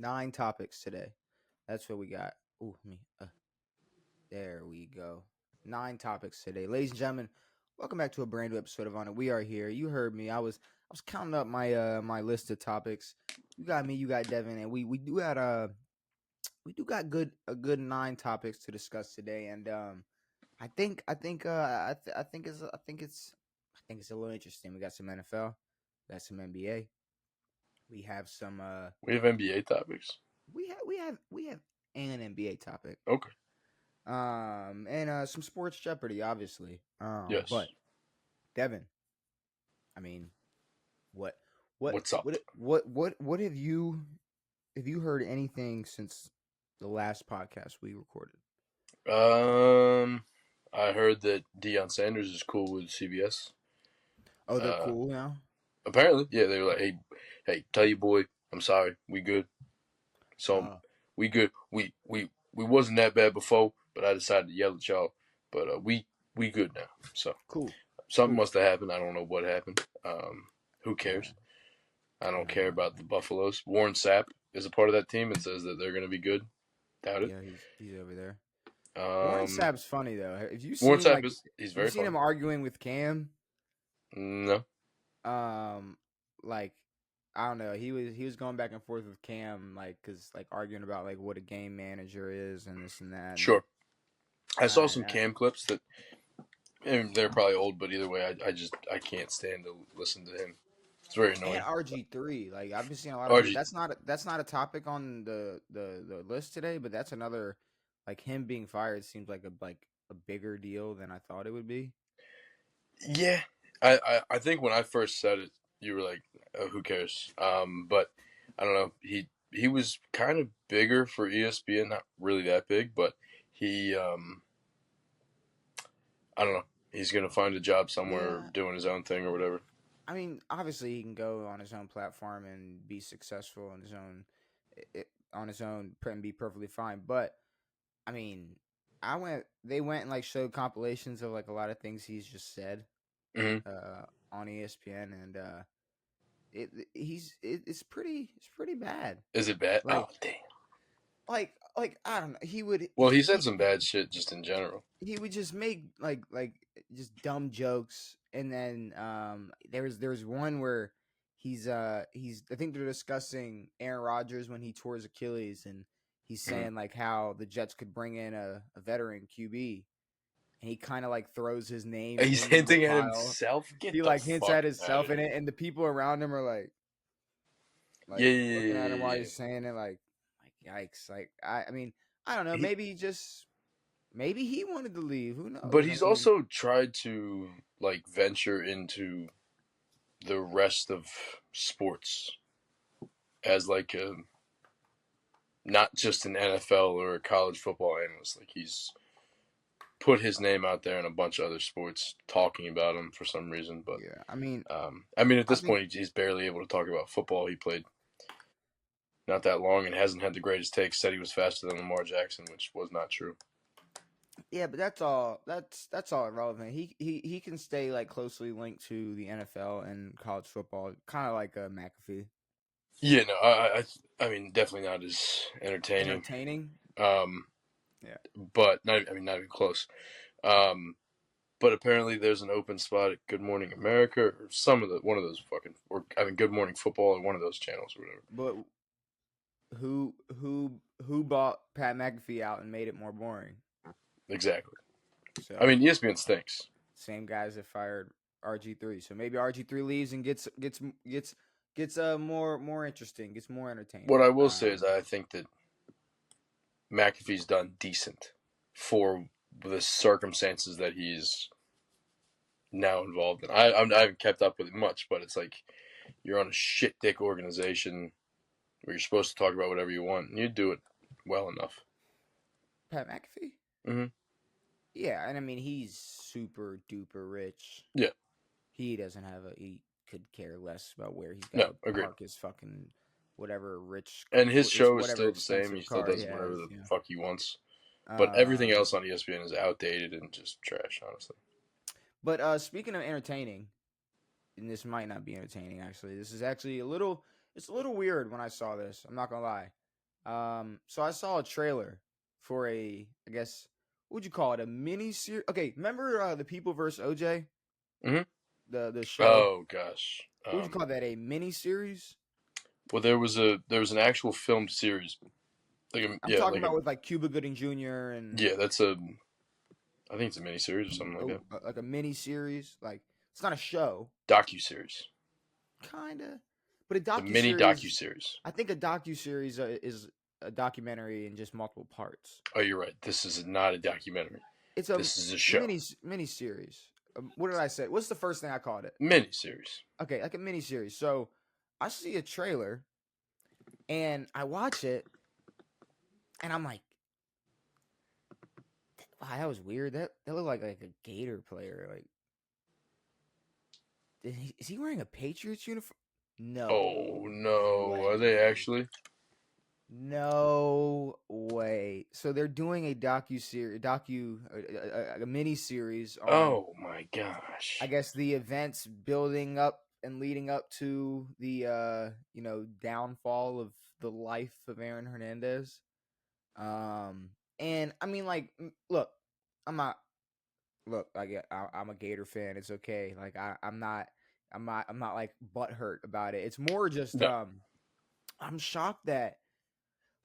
9 topics today. That's what we got. Ooh, me. There we go. 9 topics today, ladies and gentlemen. Welcome back to a brand new episode of On It. We are here. You heard me. I was counting up my list of topics. You got me. You got Devin, and we do got a good 9 topics to discuss today. And I think it's a little interesting. We got some NFL, we got some NBA. We have some We have NBA topics. we have an NBA topic. Okay. And some sports Jeopardy, obviously. Yes. But Devin, I mean, What's up? What have you heard anything since the last podcast we recorded? I heard that Deion Sanders is cool with CBS. Oh, they're cool now? Apparently, yeah. They were like, hey, tell your boy, I'm sorry, we good. So we good. We wasn't that bad before, but I decided to yell at y'all. But we good now. So cool. Something must have happened. I don't know what happened. Who cares? Yeah. I don't care about the Buffaloes. Warren Sapp is a part of that team and says that they're going to be good. Doubt it. Yeah, he's over there. Warren Sapp's funny though. Have you seen Warren Sapp he's very funny. Him arguing with Cam? No. Like I don't know. He was going back and forth with Cam, like, cause like arguing about like what a game manager is and this and that. Sure. I saw some Cam clips that, and they're probably old, but either way, I can't stand to listen to him. It's very annoying. And RG3, like I've been seeing a lot of that's not a topic on the list today, but that's another, like, him being fired seems like a bigger deal than I thought it would be. Yeah, I think when I first said it, you were like, oh, who cares? But I don't know. He was kind of bigger for ESPN, not really that big, but he I don't know. He's gonna find a job somewhere doing his own thing or whatever. I mean, obviously he can go on his own platform and be successful on his own and be perfectly fine. But I mean, they went and like showed compilations of like a lot of things he's just said on ESPN, and it's pretty bad. Is it bad? Like, oh damn. Like I don't know. He would. Well, he said some bad shit just in general. He would just make like just dumb jokes, and then there was one where he's I think they're discussing Aaron Rodgers when he tore his Achilles, and he's saying like how the Jets could bring in a veteran QB, and he kind of like throws his name. He's hinting at himself. He like hints at himself in it, and the people around him are like looking at him while he's saying it, like yikes. Like I mean, I don't know. Maybe he wanted to leave. Who knows? But he's also tried to like venture into the rest of sports as like a not just an NFL or a college football analyst. Like he's put his name out there in a bunch of other sports, talking about him for some reason. But yeah, I mean, at this point, he's barely able to talk about football. He played not that long and hasn't had the greatest takes. Said he was faster than Lamar Jackson, which was not true. Yeah, but that's all irrelevant. He can stay like closely linked to the NFL and college football, kind of like a McAfee. Yeah, no, I mean, definitely not as entertaining. Yeah, but not even close. But apparently there's an open spot at Good Morning America or one of those Good Morning Football or one of those channels or whatever. But who bought Pat McAfee out and made it more boring? Exactly. So, I mean, ESPN stinks. Same guys that fired RG3. So maybe RG3 leaves and gets more interesting, gets more entertaining. What I will say is I think that McAfee's done decent for the circumstances that he's now involved in. I haven't kept up with it much, but it's like you're on a shit dick organization where you're supposed to talk about whatever you want, and you do it well enough. Pat McAfee? Mm-hmm. Yeah, and I mean, he's super duper rich. Yeah. He could care less about where he's got to park his fucking whatever rich. And his show is still the same. He still does whatever the fuck he wants. But everything else on ESPN is outdated and just trash, honestly. But speaking of entertaining, and this might not be entertaining, actually. This is actually it's a little weird when I saw this. I'm not going to lie. So I saw a trailer for I guess, what would you call it? A mini series? Okay, remember the People versus OJ, Hmm. the show? Oh gosh. What would you call that? A mini series? Well, there was an actual film series, I'm talking about with like Cuba Gooding Jr. and yeah, that's a I think it's a miniseries or something like that. like a mini series. Like it's not a show, Docu series. kinda, but a It's a docu mini docu series. series. I think a docu series is a documentary in just multiple parts. Oh, you're right. This is not a documentary. It's a This is a show. mini series. What did I say? What's the first thing I called it? Miniseries. Okay, like a mini series. So I see a trailer and I watch it and I'm like, wow, that was weird. That looked like a Gator player. Like, is he wearing a Patriots uniform? Oh No no, are they way. actually? No way. So they're doing a a mini series on, Oh my I gosh. guess, the events building up and leading up to the downfall of the life of Aaron Hernandez. And I mean, like, look, I'm not. Look, I'm a Gator fan. It's okay. Like, I'm not like butthurt about it. It's more just No. I'm shocked that,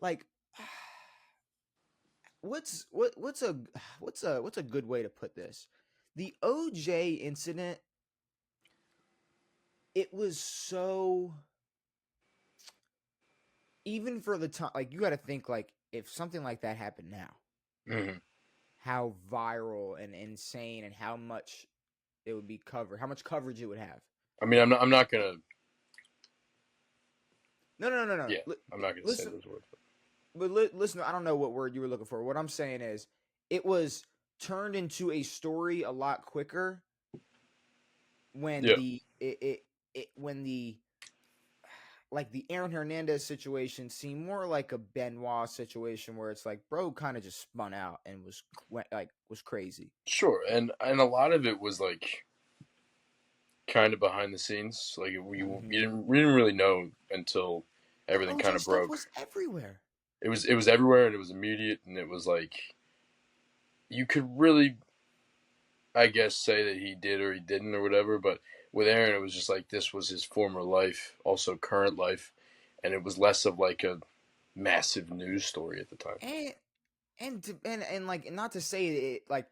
like, what's a good way to put this? The OJ incident, it was so, even for the time, like, you got to think, like, if something like that happened now, Hmm. how viral and insane and how much it would be covered, how much coverage it would have. I mean, I'm not gonna. No. Yeah, I'm not gonna say Listen, those words. but listen. I don't know what word you were looking for. What I'm saying is, it was turned into a story a lot quicker when Yeah, when the, like, the Aaron Hernandez situation seemed more like a Benoit situation where it's like bro kind of just spun out and was crazy. sure. And a lot of it was like kind of behind the scenes. Like Hmm. we didn't really know until The everything kind OJ of stuff broke. was everywhere. It was everywhere and it was immediate and it was like you could really I guess say that he did or he didn't or whatever. But with Aaron, it was just like this was his former life, also current life, and it was less of like a massive news story at the time. And like, not to say it, like,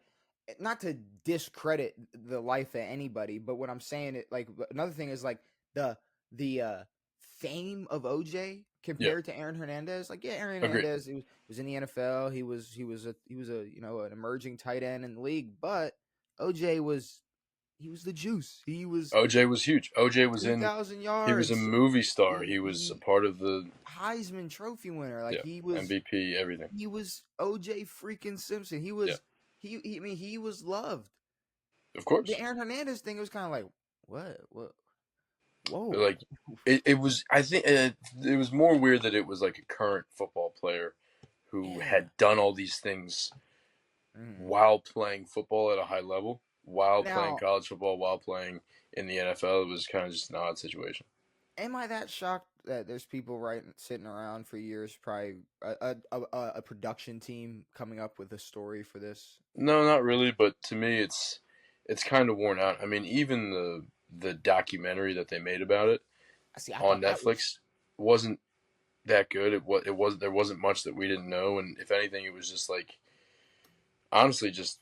not to discredit the life of anybody, but what I'm saying, it, like, another thing is, like, the the fame of OJ Yeah, compared to Aaron Hernandez. Like, yeah, Aaron agreed. Hernandez, was in the NFL. He was a an emerging tight end in the league, but OJ he was the juice. He was OJ was huge. OJ was in. 3,000 He was a yards. movie star. He He was a he part of the Heisman Trophy winner. Like, yeah MVP everything. he was OJ freaking Simpson. Yeah, I mean, he was loved. of The course. Aaron Hernandez thing was kind of like, what, But whoa. like it was. I think it was more weird that it was like a current football player who Yeah. had done all these things Mm. while playing football at a high level, while playing Now, college football, while playing in the NFL. It was kind of just an odd situation. am I that shocked that there's people sitting around for years, probably a production team coming up with a story for this? No, not really. But to me, it's kind of worn out. I mean, even the documentary that they made about it I see. I on thought that was, Netflix wasn't that good. It was there wasn't much that we didn't know, and if anything, it was just like honestly, just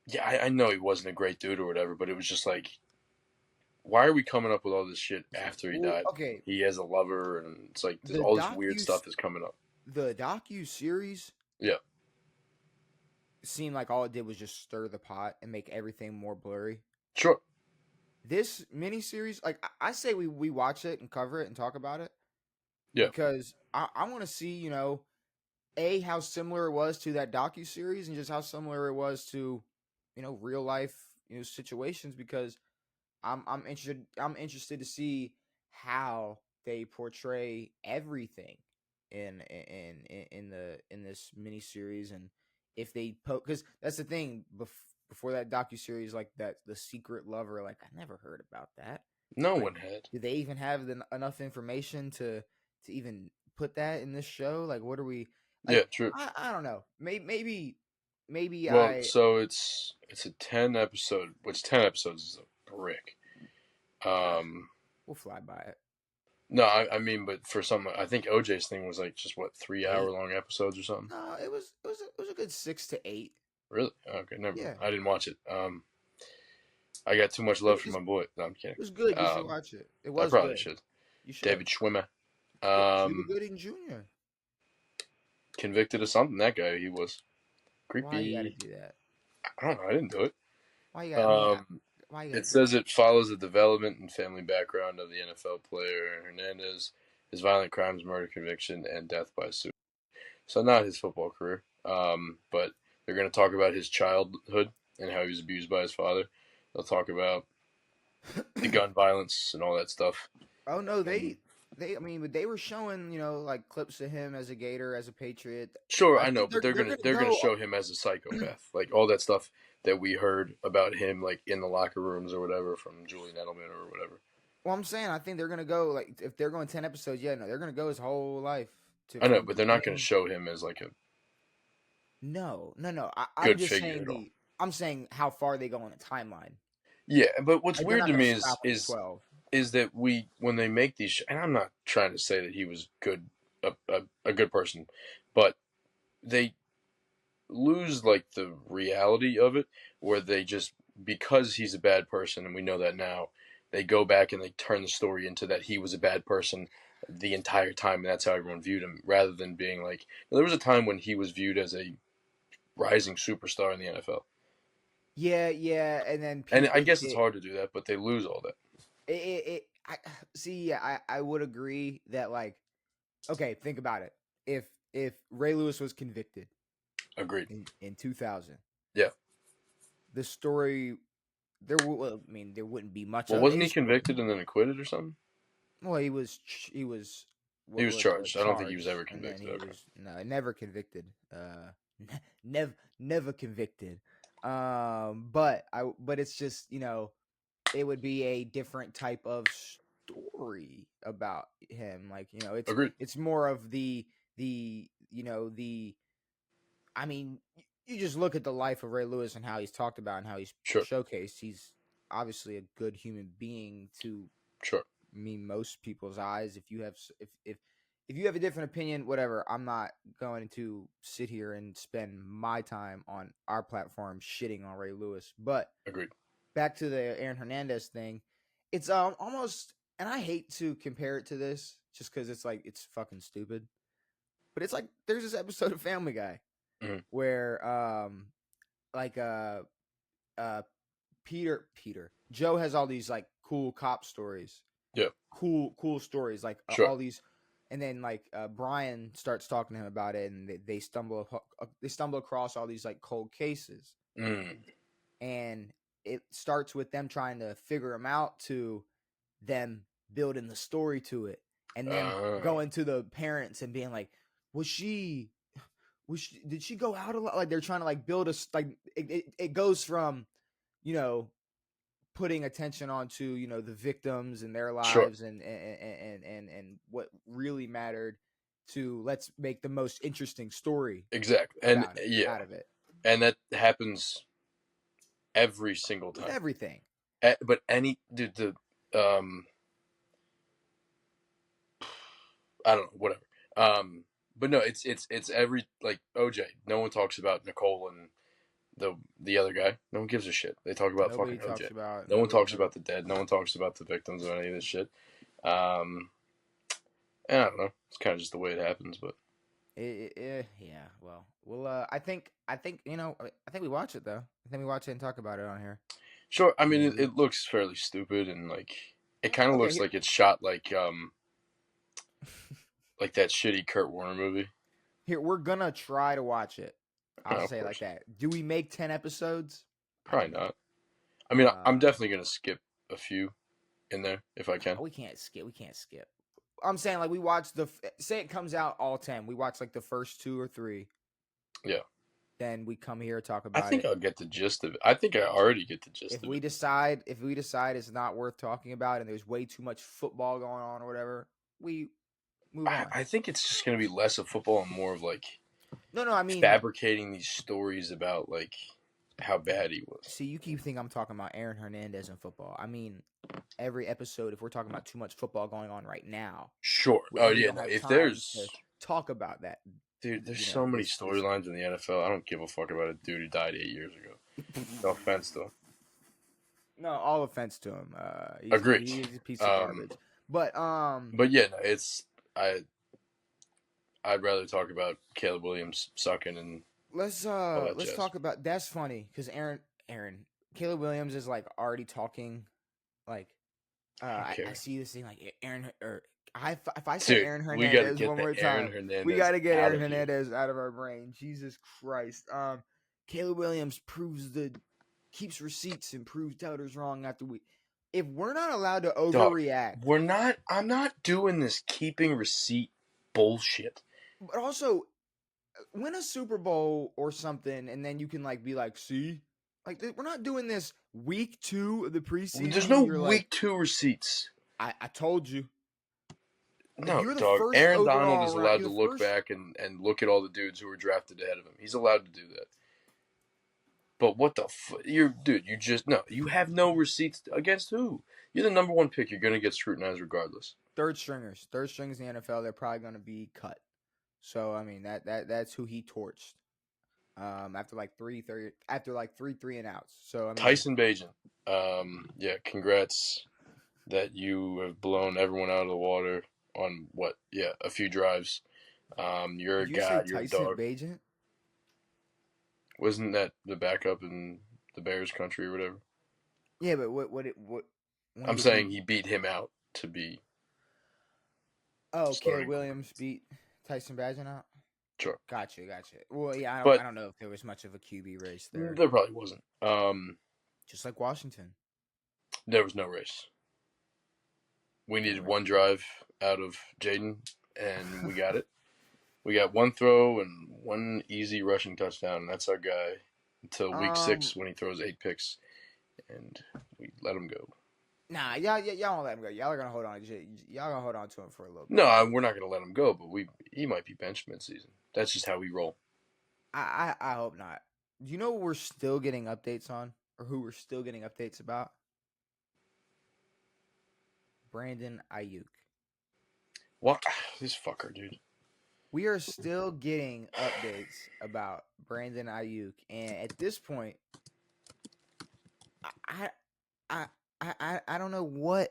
yeah. I know he wasn't a great dude or whatever, but it was just like, why are we coming up with all this shit after he well, died? okay. He has a lover, and it's like The all this weird docu stuff is coming up. the docu series Yeah, seemed like all it did was just stir the pot and make everything more blurry. sure. This miniseries, like, I say we watch it and cover it and talk about it Yeah, because I want to see, how similar it was to that docu series and just how similar it was to, real life, situations, because I'm interested to see how they portray everything in this miniseries, and if they because that's the thing, before that docu series, like, that the secret lover, like, I never heard about that. no Like, one had. do they even have enough information to even put that in this show? Like, what are we Yeah, like? true. I don't know. Maybe Well, I so it's a 10 episode, which 10 episodes is a brick. Um, we'll fly by it. no, I mean, but for some, I think OJ's thing was like just what 3 hour 8. long episodes or something. No, it was a good 6 to 8. Really? Okay, never mind. Yeah, I didn't watch it. I got too much love for it's, my boy. No, I'm it kidding. was good. You should Um, watch it. It I was probably good. should. You should. David Schwimmer. Cuba Um, Gooding Jr. convicted of something. That guy, he was Why you got to creepy. do that? I don't know. I didn't do it. Why you got? I mean, Um, why you got it to do says that? it follows the development and family background of the NFL player Aaron Hernandez, his violent crimes, murder conviction, and death by suicide. So not his football career, but they're going to talk about his childhood and how he was abused by his father. They'll talk about the gun violence and all that stuff. Oh no, And I mean, but they were showing like clips of him as a Gator, as a Patriot. sure, I I know, think but they're gonna they're gonna go. show him as a psychopath, like all that stuff that we heard about him, like in the locker rooms or whatever, from Julian Edelman or whatever. Well, I'm saying I think they're gonna go like if they're going 10 episodes. Yeah, no, they're gonna go his whole life to I know, from but they're not going to beginning. show him as like a No. I'm good just figure saying at all. I'm saying how far they go on the timeline. Yeah, but what's Like they're weird not to gonna me stop when he's is 12. is that we when they make these, and I'm not trying to say that he was good, a good person, but they lose like the reality of it, where they just because he's a bad person, and we know that now, they go back and they turn the story into that he was a bad person the entire time, and that's how everyone viewed him, rather than being like there was a time when he was viewed as a rising superstar in the NFL. Yeah, and then And I it guess it's it hard to do that, but they lose all that. I see. Yeah, I would agree that like okay, think about it. If Ray Lewis was convicted Agreed. in 2000, Yeah. the story well, I mean there wouldn't be much Well, of wasn't he his story. convicted and then acquitted or something? Well, he was He was what charged. I don't think he was charged, ever and then convicted. he Okay. was no never convicted. Never convicted. But it's just it would be a different type of story about him. Like Agreed. it's more of the I mean, you just look at the life of Ray Lewis and how he's talked about and how he's Sure. showcased. He's obviously a good human being to Sure. me most people's eyes. If you have a different opinion, whatever, I'm not going to sit here and spend my time on our platform shitting on Ray Lewis. But Agreed. back to the Aaron Hernandez thing, it's almost, and I hate to compare it to this just because it's like it's fucking stupid. But it's like there's this episode of Family Guy Hmm. where like uh Peter Joe has all these like cool cop stories, Yeah. cool stories, like Sure. all these, and then like Brian starts talking to him about it, and they stumble across all these like cold cases, Mm. and it starts with them trying to figure them out to them building the story to it, and them Uh, going to the parents and being like, was she did she go out a lot? Like they're trying to like build like it goes from you know putting attention onto the victims and their sure. lives and what really mattered to let's make the most interesting story Exactly. And about it yeah, out of it and that happens every single with time. everything. But any dude, the I don't know, whatever. But no, it's every like OJ. No one talks about Nicole and the other guy. No one gives a shit. They talk about Nobody fucking talks OJ. about No one nobody talks no about the dead. No one talks about the victims of any of this shit. Um, and I don't know. It's kind of just the way it happens. But yeah, well I think I think we watch it though. I think we watch it and talk about it on here. sure. I I mean, mean it looks fairly stupid and like it kind of okay looks here like it's shot like that shitty Kurt Warner movie. here we're gonna try to watch it. I'll Of say it like course, that. Do we make 10 episodes? I probably don't know. not. I mean, I'm uh definitely gonna skip a few in there if I can. we can't skip. I'm saying like we watch say it comes out all 10. We watch like the first 2 or 3. Yeah. Then we come here talk I about think it. I'll get the gist of it. I think I already get the gist If of we it. decide if we decide it's not worth talking about and there's way too much football going on or whatever, we Move on. I think it's just going to be less of football and more of like No, I mean, fabricating these stories about like how bad he was. see, you keep thinking I'm talking about Aaron Hernandez in football. I mean, every episode, if we're talking about too much football going on right now, Sure. Oh and we yeah. don't No. have If time there's to talk about that, dude, there's so many this storylines in the NFL. I don't give a fuck about a dude who died 8 years ago. No offense though. no, all offense to him. Agreed. He's a piece of Um, garbage. But but yeah, no, it's I. I'd rather talk about Caleb Williams sucking and all that let's jazz. talk about that's funny because Aaron Caleb Williams is like already talking like I don't I care, see this thing like Aaron or if I say dude. Aaron We got to Hernandez get one the more Aaron time, we Hernandez got to get out Aaron of here. Hernandez out of our brain. Jesus Christ. Caleb Williams keeps receipts and proves doubters wrong after week. If we're not allowed to Dog, overreact, we're not. I'm not doing this keeping receipt bullshit. but also win a Super Bowl or something, and then you can like be like, see, like we're not doing this week 2 of the There's preseason, no and you're like, week 2 receipts. I told you. If No, you're the dog. first Aaron Donald overall is round, allowed you're to the look first. back and look at all the dudes who were drafted ahead of him. He's allowed to do that. But what the you're dude? You just no. You have no receipts against who? You're the number 1 pick. You're gonna get scrutinized regardless. Third stringers in the NFL, they're probably going to be cut. So I mean that's who he torched. After like three and outs. So I mean, Tyson Bagent. Yeah, congrats that you have blown everyone out of the water on what? Yeah, a few drives. You're a did you say god. You're a Tyson dog. Bagent? Wasn't that the backup in the Bears country or whatever? Yeah, but what when I'm did he? saying he beat him out to be Oh, Caleb starting Williams beat Tyson Bagent out. sure. Gotcha. Well, yeah, I But don't know if there was much of a QB race there. there probably wasn't. Just like Washington. There was no race. We No needed race. one drive out of Jaden, and we got it. We got one throw and one easy rushing touchdown, and that's our guy until week 6 when he throws 8 picks, and we let him go. Nah, y'all won't let him go. Y'all are gonna hold on. Y'all gonna hold on to him for a little bit. No, we're not going to let him go, but he might be benched midseason. That's just how we roll. I hope not. Do you know what we're still getting updates on, or who we're still getting updates about? Brandon Ayuk. What? This fucker, dude. We are still getting updates about Brandon Ayuk, and at this point, I I don't know what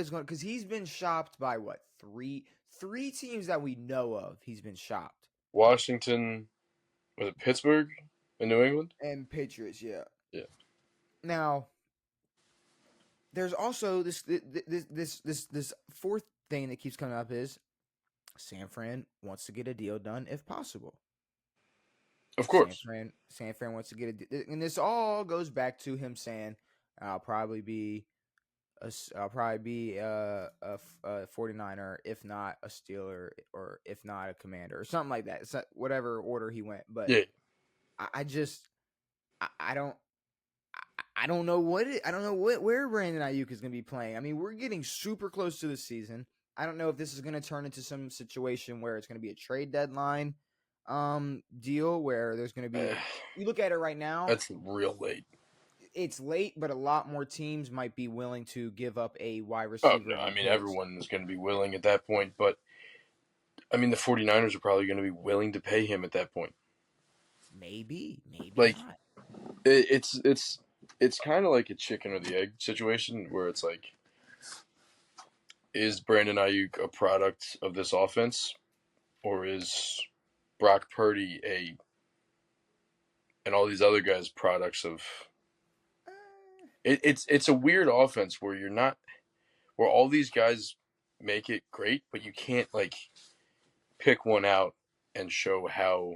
is going because he's been shopped by what three teams that we know of. He's been shopped Washington, was it Pittsburgh in New England? and Patriots. Yeah. Yeah. Now there's also this fourth thing that keeps coming up is San Fran wants to get a deal done if possible. Of course. San Fran wants to get a deal, and this all goes back to him saying, "I'll probably be a 49er, if not a Steeler, or if not a Commander, or something like that. It's not, whatever order he went, but Yeah. I just I don't. I don't know where Brandon Ayuk is going to be playing. I mean, we're getting super close to the season. I don't know if this is going to turn into some situation where it's going to be a trade deadline deal where there's going to be you look at it right now. That's real late. It's late, but a lot more teams might be willing to give up a wide Oh, receiver. no, I mean, everyone is going to be willing at that point, but I mean, the 49ers are probably going to be willing to pay him at that point. Maybe Like, not. it's kind of like a chicken or the egg situation where it's like, is Brandon Ayuk a product of this offense, or is Brock Purdy and all these other guys products of? It's a weird offense where where all these guys make it great, but you can't like pick one out and show how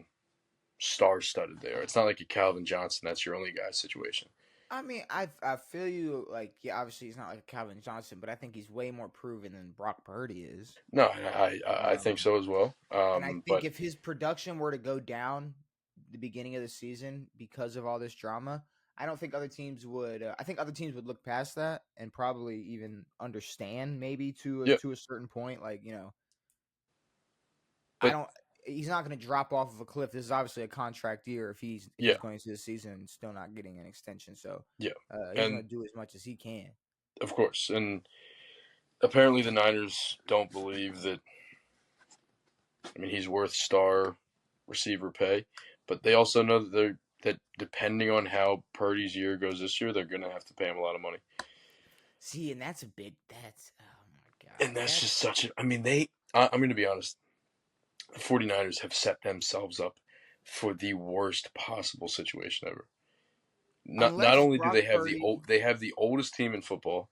star-studded they are. It's not like a Calvin Johnson that's your only guy situation. I mean, I feel you. Like, yeah, obviously he's not like Calvin Johnson, but I think he's way more proven than Brock Purdy is. No, I think so as well. And I think But if his production were to go down the beginning of the season because of all this drama, I don't think other teams would. I think other teams would look past that and probably even understand maybe to yeah, a certain point. Like, But don't. He's not going to drop off of a cliff. This is obviously a contract year if he's yeah, going into the season and still not getting an extension. So yeah, he's going and to do as much as he can. of course, and apparently the Niners don't believe that. I mean, he's worth star receiver pay, but they also know that depending on how Purdy's year goes this year, they're going to have to pay him a lot of money. See, and that's a big. That's oh my And god. that's That's just such a. I mean, I'm going to be honest. The 49ers have set themselves up for the worst possible situation ever. Not unless only do Brock they have Purdy. they have the oldest team in football.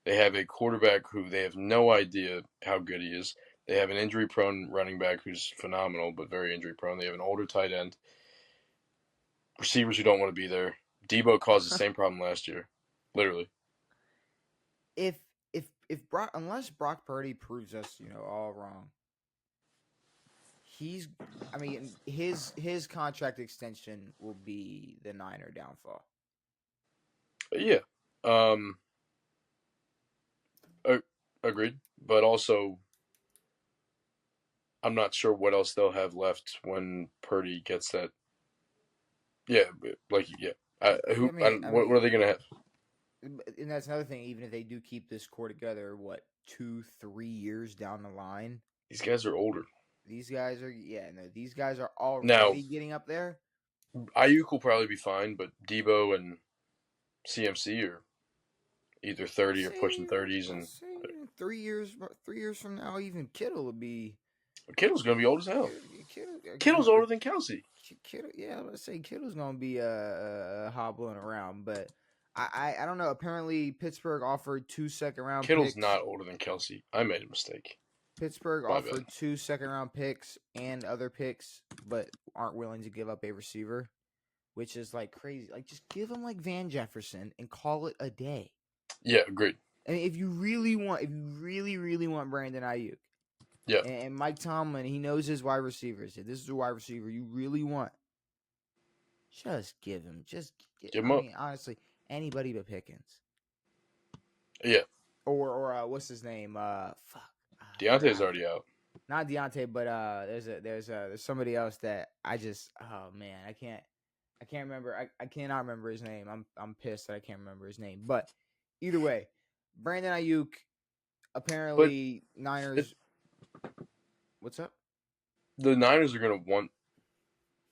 They have a quarterback who they have no idea how good he is. They have an injury prone running back who's phenomenal but very injury prone. They have an older tight end. Receivers who don't want to be there. Debo caused the same problem last year. Literally. if if Brock, unless Brock Purdy proves us, all wrong, he's. I mean, his contract extension will be the Niner downfall. But yeah. Um agreed. But also I'm not sure what else they'll have left when Purdy gets that. Yeah, like yeah. What are they gonna have? And that's another thing. Even if they do keep this core together, what 2-3 years down the line, These guys are older. these guys are no, these guys are Now, already getting up there. Ayuk will probably be fine, but Debo and CMC are either I'll 30 or pushing say, 30s, I'll and say 3 years, 3 years from now, even Kittle will be Kittle's gonna be old as hell. Kittle. Kittle's older than Kelsey. Kittle, yeah, let's say Kittle's gonna be hobbling around, but I don't know. Apparently, Pittsburgh offered 2 second round Kittle's picks. not older than Kelsey. I made a mistake. Pittsburgh My bad. offered 2 second round picks and other picks, but aren't willing to give up a receiver, which is like crazy. Like, just give him like Van Jefferson and call it a day. Yeah, agreed. And if you really, really want Brandon Ayuk, Yeah, and Mike Tomlin, he knows his wide receivers. If this is a wide receiver you really want, just give him. give I him up. mean, honestly, anybody but Pickens. Yeah, Or what's his name? Fuck. I Deontay's forgot. already out. Not Deontay, but there's somebody else that I just oh man, I can't remember. I cannot remember his name. I'm pissed that I can't remember his name. But either way, Brandon Ayuk, But apparently it, Niners. What's up? the Niners are gonna want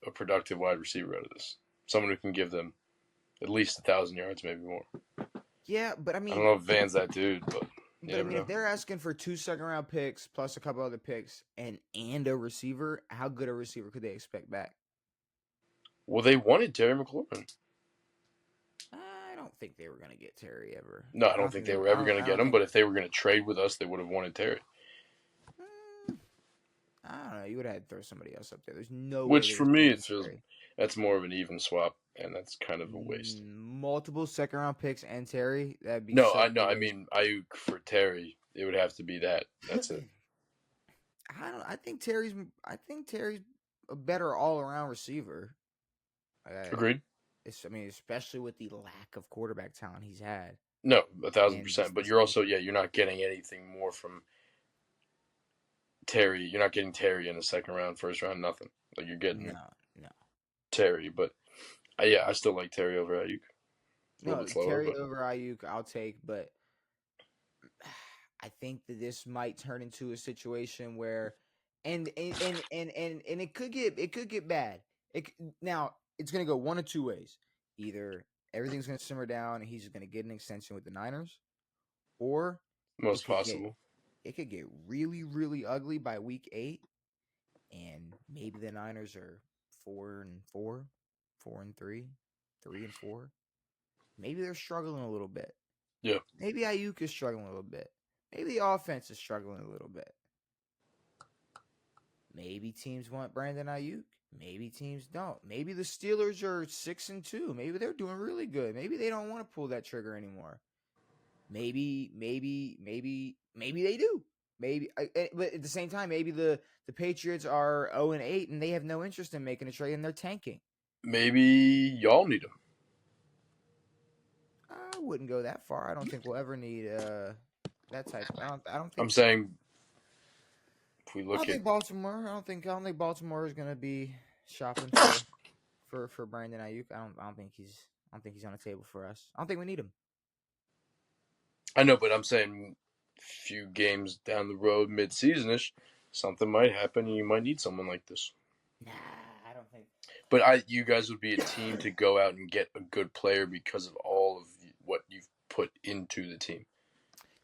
a productive wide receiver out of this. Someone who can give them at least 1,000 yards, maybe more. Yeah, but I I don't mean, know if Van's that dude, but you never know. if they're asking for 2 second round picks plus a couple other picks and a receiver, how good a receiver could they expect back? Well, they wanted Terry McLaurin. I don't think they were gonna get Terry ever. No, I I don't don't think think they they. were I ever don't. going to I get don't him. think. But if they were going to trade with us, they would have wanted Terry. Mm, I don't know. You would have had to throw somebody else up there. There's no way Which they for was me, picking it feels Terry. that's more of an even swap, and that's kind of a waste. Multiple second round picks and Terry. That'd be No, such a I waste. mean Ayuk for Terry. It would have to be that. That's it. I don't. I think Terry's a better all around receiver. Uh, Agreed. I mean, especially with the lack of quarterback talent he's had, No, a thousand and percent. But you're also you're not getting anything more from Terry. You're not getting Terry in the second round, first round, nothing. Like you're getting no, no, Terry, but I still like Terry over Ayuk. A little no. bit slower, Terry but over Ayuk, I'll take, but I think that this might turn into a situation where, and it could get bad. Now it's gonna go one of two ways. Either everything's gonna simmer down and he's gonna get an extension with the Niners, or it most could get possible. really really ugly by week 8, and maybe the Niners are 4-4, 4-3, 3-4. Maybe they're struggling a little bit. Yeah, Maybe Ayuk is struggling a little bit. Maybe the offense is struggling a little bit. Maybe teams want Brandon Ayuk. Maybe teams don't. Maybe the Steelers are 6-2. Maybe they're doing really good. Maybe they don't want to pull that trigger anymore. Maybe they do. But at the same time, maybe the Patriots are 0-8 and they have no interest in making a trade and they're tanking. maybe y'all need him. I wouldn't go that far. I don't think we'll ever need that type. I don't I'm think so. saying if we I look don't at think Baltimore. I don't think Baltimore is gonna be shopping for Brandon Ayuk. I don't think he's on the table for us. I don't think we need him. I know, but I'm saying few games down the road, mid-seasonish, something might happen, and you might need someone like this. Nah, I don't think. But you guys would be a team to go out and get a good player because of all of what you've put into the team.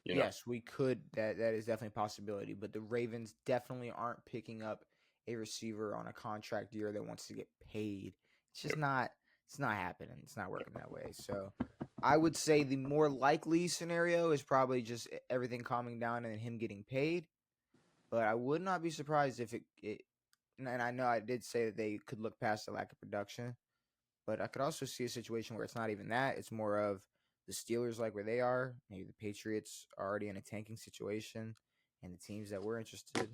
You know, Yes, we could. That is definitely a possibility. But the Ravens definitely aren't picking up a receiver on a contract year that wants to get paid. It's just Yep. not. It's not happening. It's not working that way. So, I would say the more likely scenario is probably just everything calming down and him getting paid. But I would not be surprised if it and I know I did say that they could look past the lack of production, but I could also see a situation where it's not even that. It's more of the Steelers like where they are. Maybe the Patriots are already in a tanking situation, and the teams that we're interested,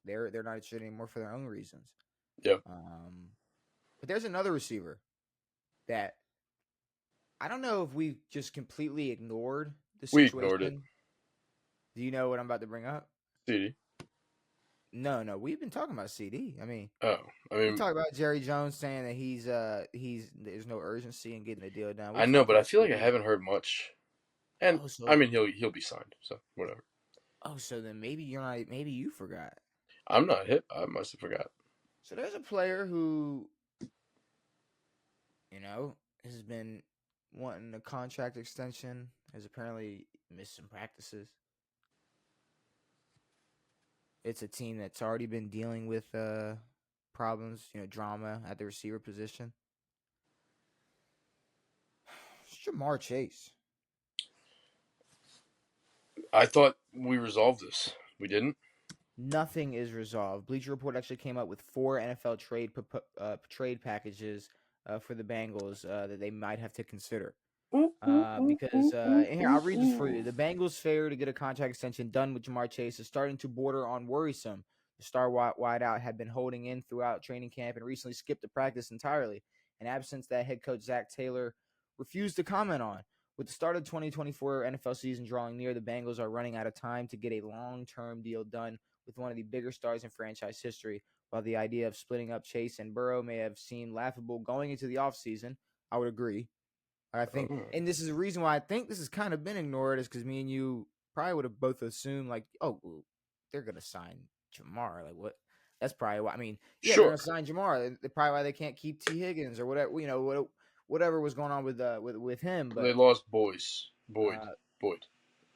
they're not interested anymore for their own reasons. yep. Um, but there's another receiver that I don't know if we just completely ignored the We ignored it. situation. Do you know what I'm about to bring up? CD. No, we've been talking about CD. I mean, Oh, I we mean, talked about Jerry Jones saying that he's there's no urgency in getting the deal done. We I know, talked but I about feel like I CD. haven't heard much. And Oh, I so mean, he'll be signed, so whatever. so then maybe you're not. Maybe you forgot. I'm not hip. I must have forgot. So there's a player who you know has been wanting a contract extension. Has apparently missed some practices. It's a team that's already been dealing with problems, drama at the receiver position. It's Jamar Chase. I thought we resolved this. We didn't. Nothing is resolved. Bleacher Report actually came up with 4 NFL trade packages for the Bengals that they might have to consider. Because and here I'll read this for you. The Bengals' failure to get a contract extension done with Jamar Chase is starting to border on worrisome. The star wideout had been holding in throughout training camp and recently skipped the practice entirely, an absence that head coach Zach Taylor refused to comment on. With the start of 2024 NFL season drawing near, the Bengals are running out of time to get a long-term deal done with one of the bigger stars in franchise history. While the idea of splitting up Chase and Burrow may have seemed laughable going into the offseason, I would agree. I think, Oh, and this is the reason why I think this has kind of been ignored, is because me and you probably would have both assumed, like, oh, well, they're gonna sign Jamar. Like, what? That's probably why. I mean, yeah, they're sure. gonna sign Jamar. They're probably why they can't keep T Higgins or whatever. Whatever was going on with him. They But lost uh, Boyd.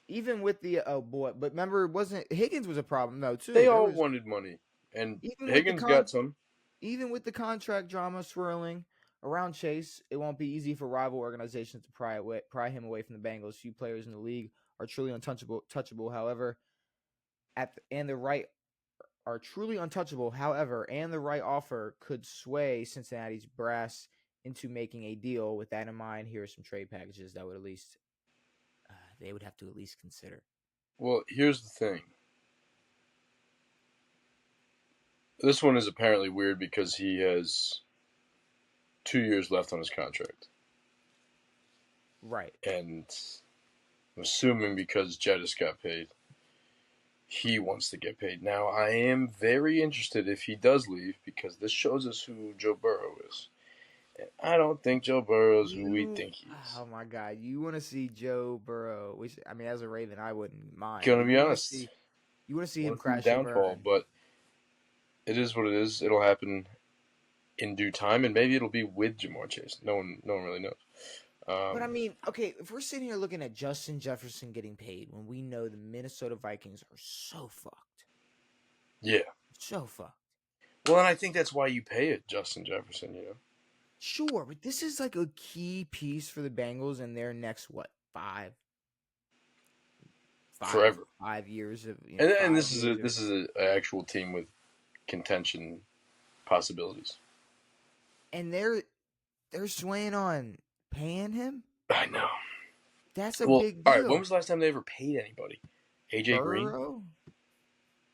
even with the oh boy, but remember, it wasn't Higgins was a problem though They too. There all was wanted money, and even with the Higgins got some. even with the contract drama swirling around Chase, it won't be easy for rival organizations to pry him away from the Bengals. Few players in the league are truly touchable. However, and the right are truly untouchable. However, and the right offer could sway Cincinnati's brass into making a deal. With that in mind, here are some trade packages that would at least they would have to at least consider. Well, here's the thing. This one is apparently weird because he has 2 years left on his contract, Right. and I'm assuming because Jettis got paid, he wants to get paid. Now, I am very interested if he does leave because this shows us who Joe Burrow is. And I don't think Joe Burrow is who we think he is. Oh my God, you want to see Joe Burrow? Which I mean, as a Raven, I wouldn't mind, Gonna but be honest, you want to see I him want to see the crash and downfall, burn. but it is what it is. It'll happen in due time, and maybe it'll be with Jamar Chase. No one really knows. But I mean, okay, if we're sitting here looking at Justin Jefferson getting paid when we know the Minnesota Vikings are so fucked, Yeah. so fucked. Well, and I think that's why you pay it, Justin Jefferson. Sure, but this is like a key piece for the Bengals in their next what Forever. 5 years of And 5 years of, this is an actual team with contention possibilities. and they're swaying on paying him. I know. That's a Well, big all right. When deal. was the last time they ever paid anybody? AJ Green? Burrow,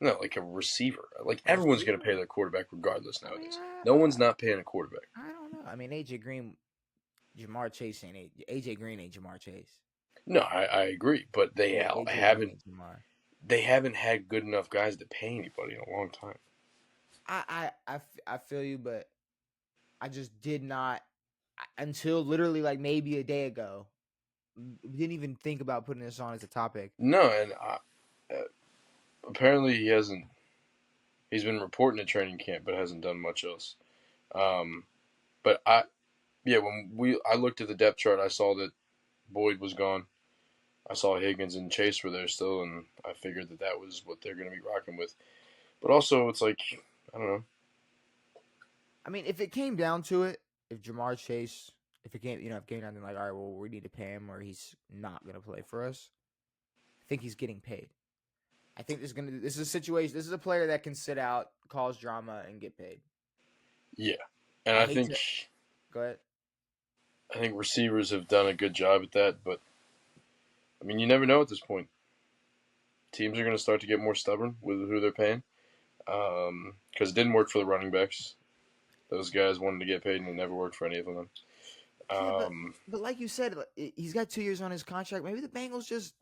No, like a receiver. Like a everyone's going to receiver. pay their quarterback regardless I mean, nowadays. No one's not paying a quarterback. I don't know. I mean, AJ Green, Jamar Chase ain't AJ Green ain't Jamar Chase. No, I agree, but they AJ Green haven't ain't Jamar. they haven't had good enough guys to pay anybody in a long time. I feel you, but I just did not until literally like maybe a day ago. Didn't even think about putting this on as a topic. No, and apparently he hasn't. He's been reporting to training camp, but hasn't done much else. Um, but when I looked at the depth chart, I saw that Boyd was gone. I saw Higgins and Chase were there still, and I figured that was what they're going to be rocking with. But also, it's like, I don't know. I mean, if it came down to it, if Jamar Chase, if it came down to like, all right, well, we need to pay him or he's not going to play for us, I think he's getting paid. I think this is a situation. This is a player that can sit out, cause drama, and get paid. Yeah, and I I hate think to go ahead. I think receivers have done a good job at that, but I mean, you never know at this point. Teams are going to start to get more stubborn with who they're paying because it didn't work for the running backs. Those guys wanted to get paid, and it never worked for any of them. Yeah, but like you said, he's got 2 years on his contract. Maybe the Bengals just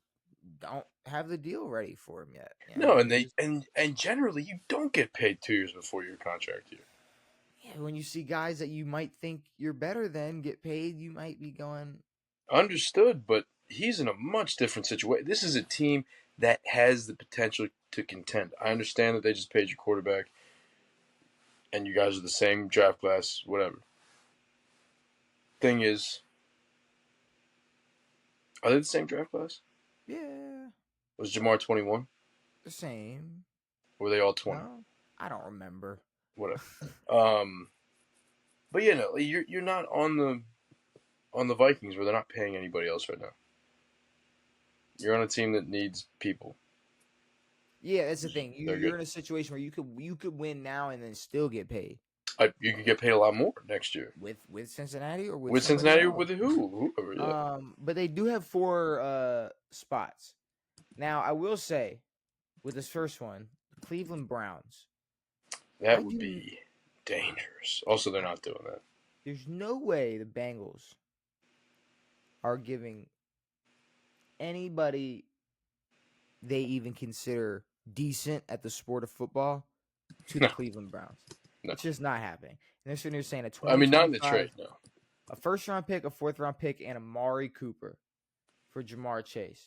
don't have the deal ready for him yet. You know, No, and maybe they and generally you don't get paid 2 years before your contract year. yeah, when you see guys that you might think you're better than get paid, you might be going. Understood, but he's in a much different situation. This is a team that has the potential to contend. I understand that they just paid your quarterback, and you guys are the same draft class, whatever. Thing is, are they the same draft class? Yeah, Was Jamar 21? the same. Or were they all 20? No, I don't remember. Whatever. Um, but yeah, no, you're not on the Vikings where they're not paying anybody else right now. You're on a team that needs people. Yeah, that's the thing. They're You're good. in a situation where you could win now and then still get paid You could get paid a lot more next year with Cincinnati or with with somebody Cincinnati or else. with whoever. Yeah, But they do have 4 spots. Now, I will say with this first one, the Cleveland Browns. that I would do. be dangerous. Also, they're not doing that. There's no way the Bengals are giving anybody they even consider decent at the sport of football to the No, Cleveland Browns. no. It's just not happening. And they're sitting there saying a I mean, not in the 2025, trade. No. a first round pick, a fourth round pick, and Amari Cooper for Jamar Chase.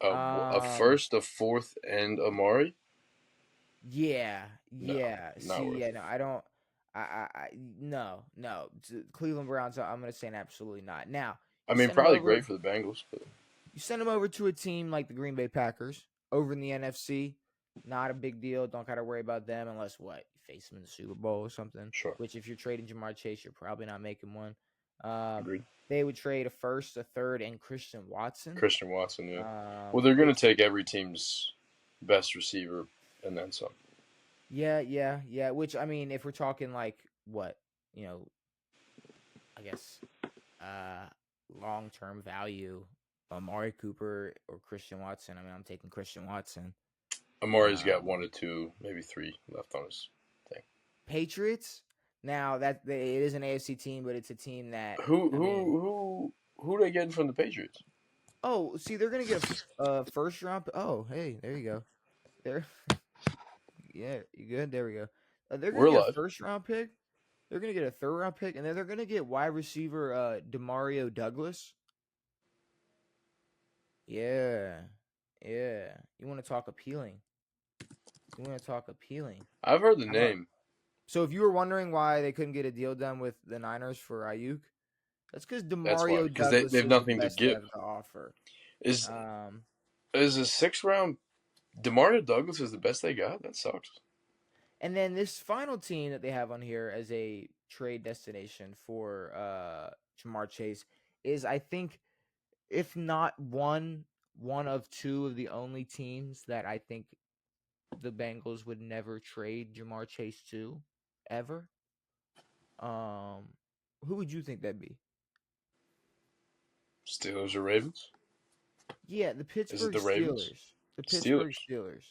A first, a fourth, and Amari. Yeah, No, yeah. not See, worth yeah, it. no, I don't. No, no. Cleveland Browns. I'm gonna say absolutely not. Now I you mean, send them probably great over. for the Bengals, but You send them over to a team like the Green Bay Packers over in the NFC. Not a big deal. Don't gotta worry about them unless what you face them in the Super Bowl or something. sure. Which if you're trading Jamar Chase, you're probably not making one. Um, Agreed. they would trade a first, a third, and Christian Watson. Christian Watson, yeah. Well, they're going to Which take every team's best receiver and then some. yeah. Which I mean, if we're talking like what you know, I guess long term value, Amari Cooper or Christian Watson. I mean, I'm taking Christian Watson. Amari's got Um, 1 or 2, maybe 3 left on his thing. Patriots. Now it is an AFC team, but it's a team that Who I mean, who who are they getting from the Patriots? oh, see, they're gonna get a first round. Oh, hey, there you go. There, yeah, you good? There we go. They're gonna We're get a alive. first round pick. They're gonna get a third round pick, and then they're gonna get wide receiver Demario Douglas. Yeah, yeah. You want to talk appealing? You want to talk appealing? I've heard the I'm a. name. So if you were wondering why they couldn't get a deal done with the Niners for Ayuk, that's because That's why, Demario because they Douglas have is the nothing to best they give. have to offer. Is Um, is a 6th round Demario Douglas is the best they got? That sucks. and then this final team that they have on here as a trade destination for Jamar Chase is, I think, if not one of two of the only teams that I think the Bengals would never trade Jamar Chase to ever. Um, who would you think that'd be? Steelers or Ravens? Yeah, the Is it Pittsburgh the Ravens? Steelers. The Pittsburgh Steelers.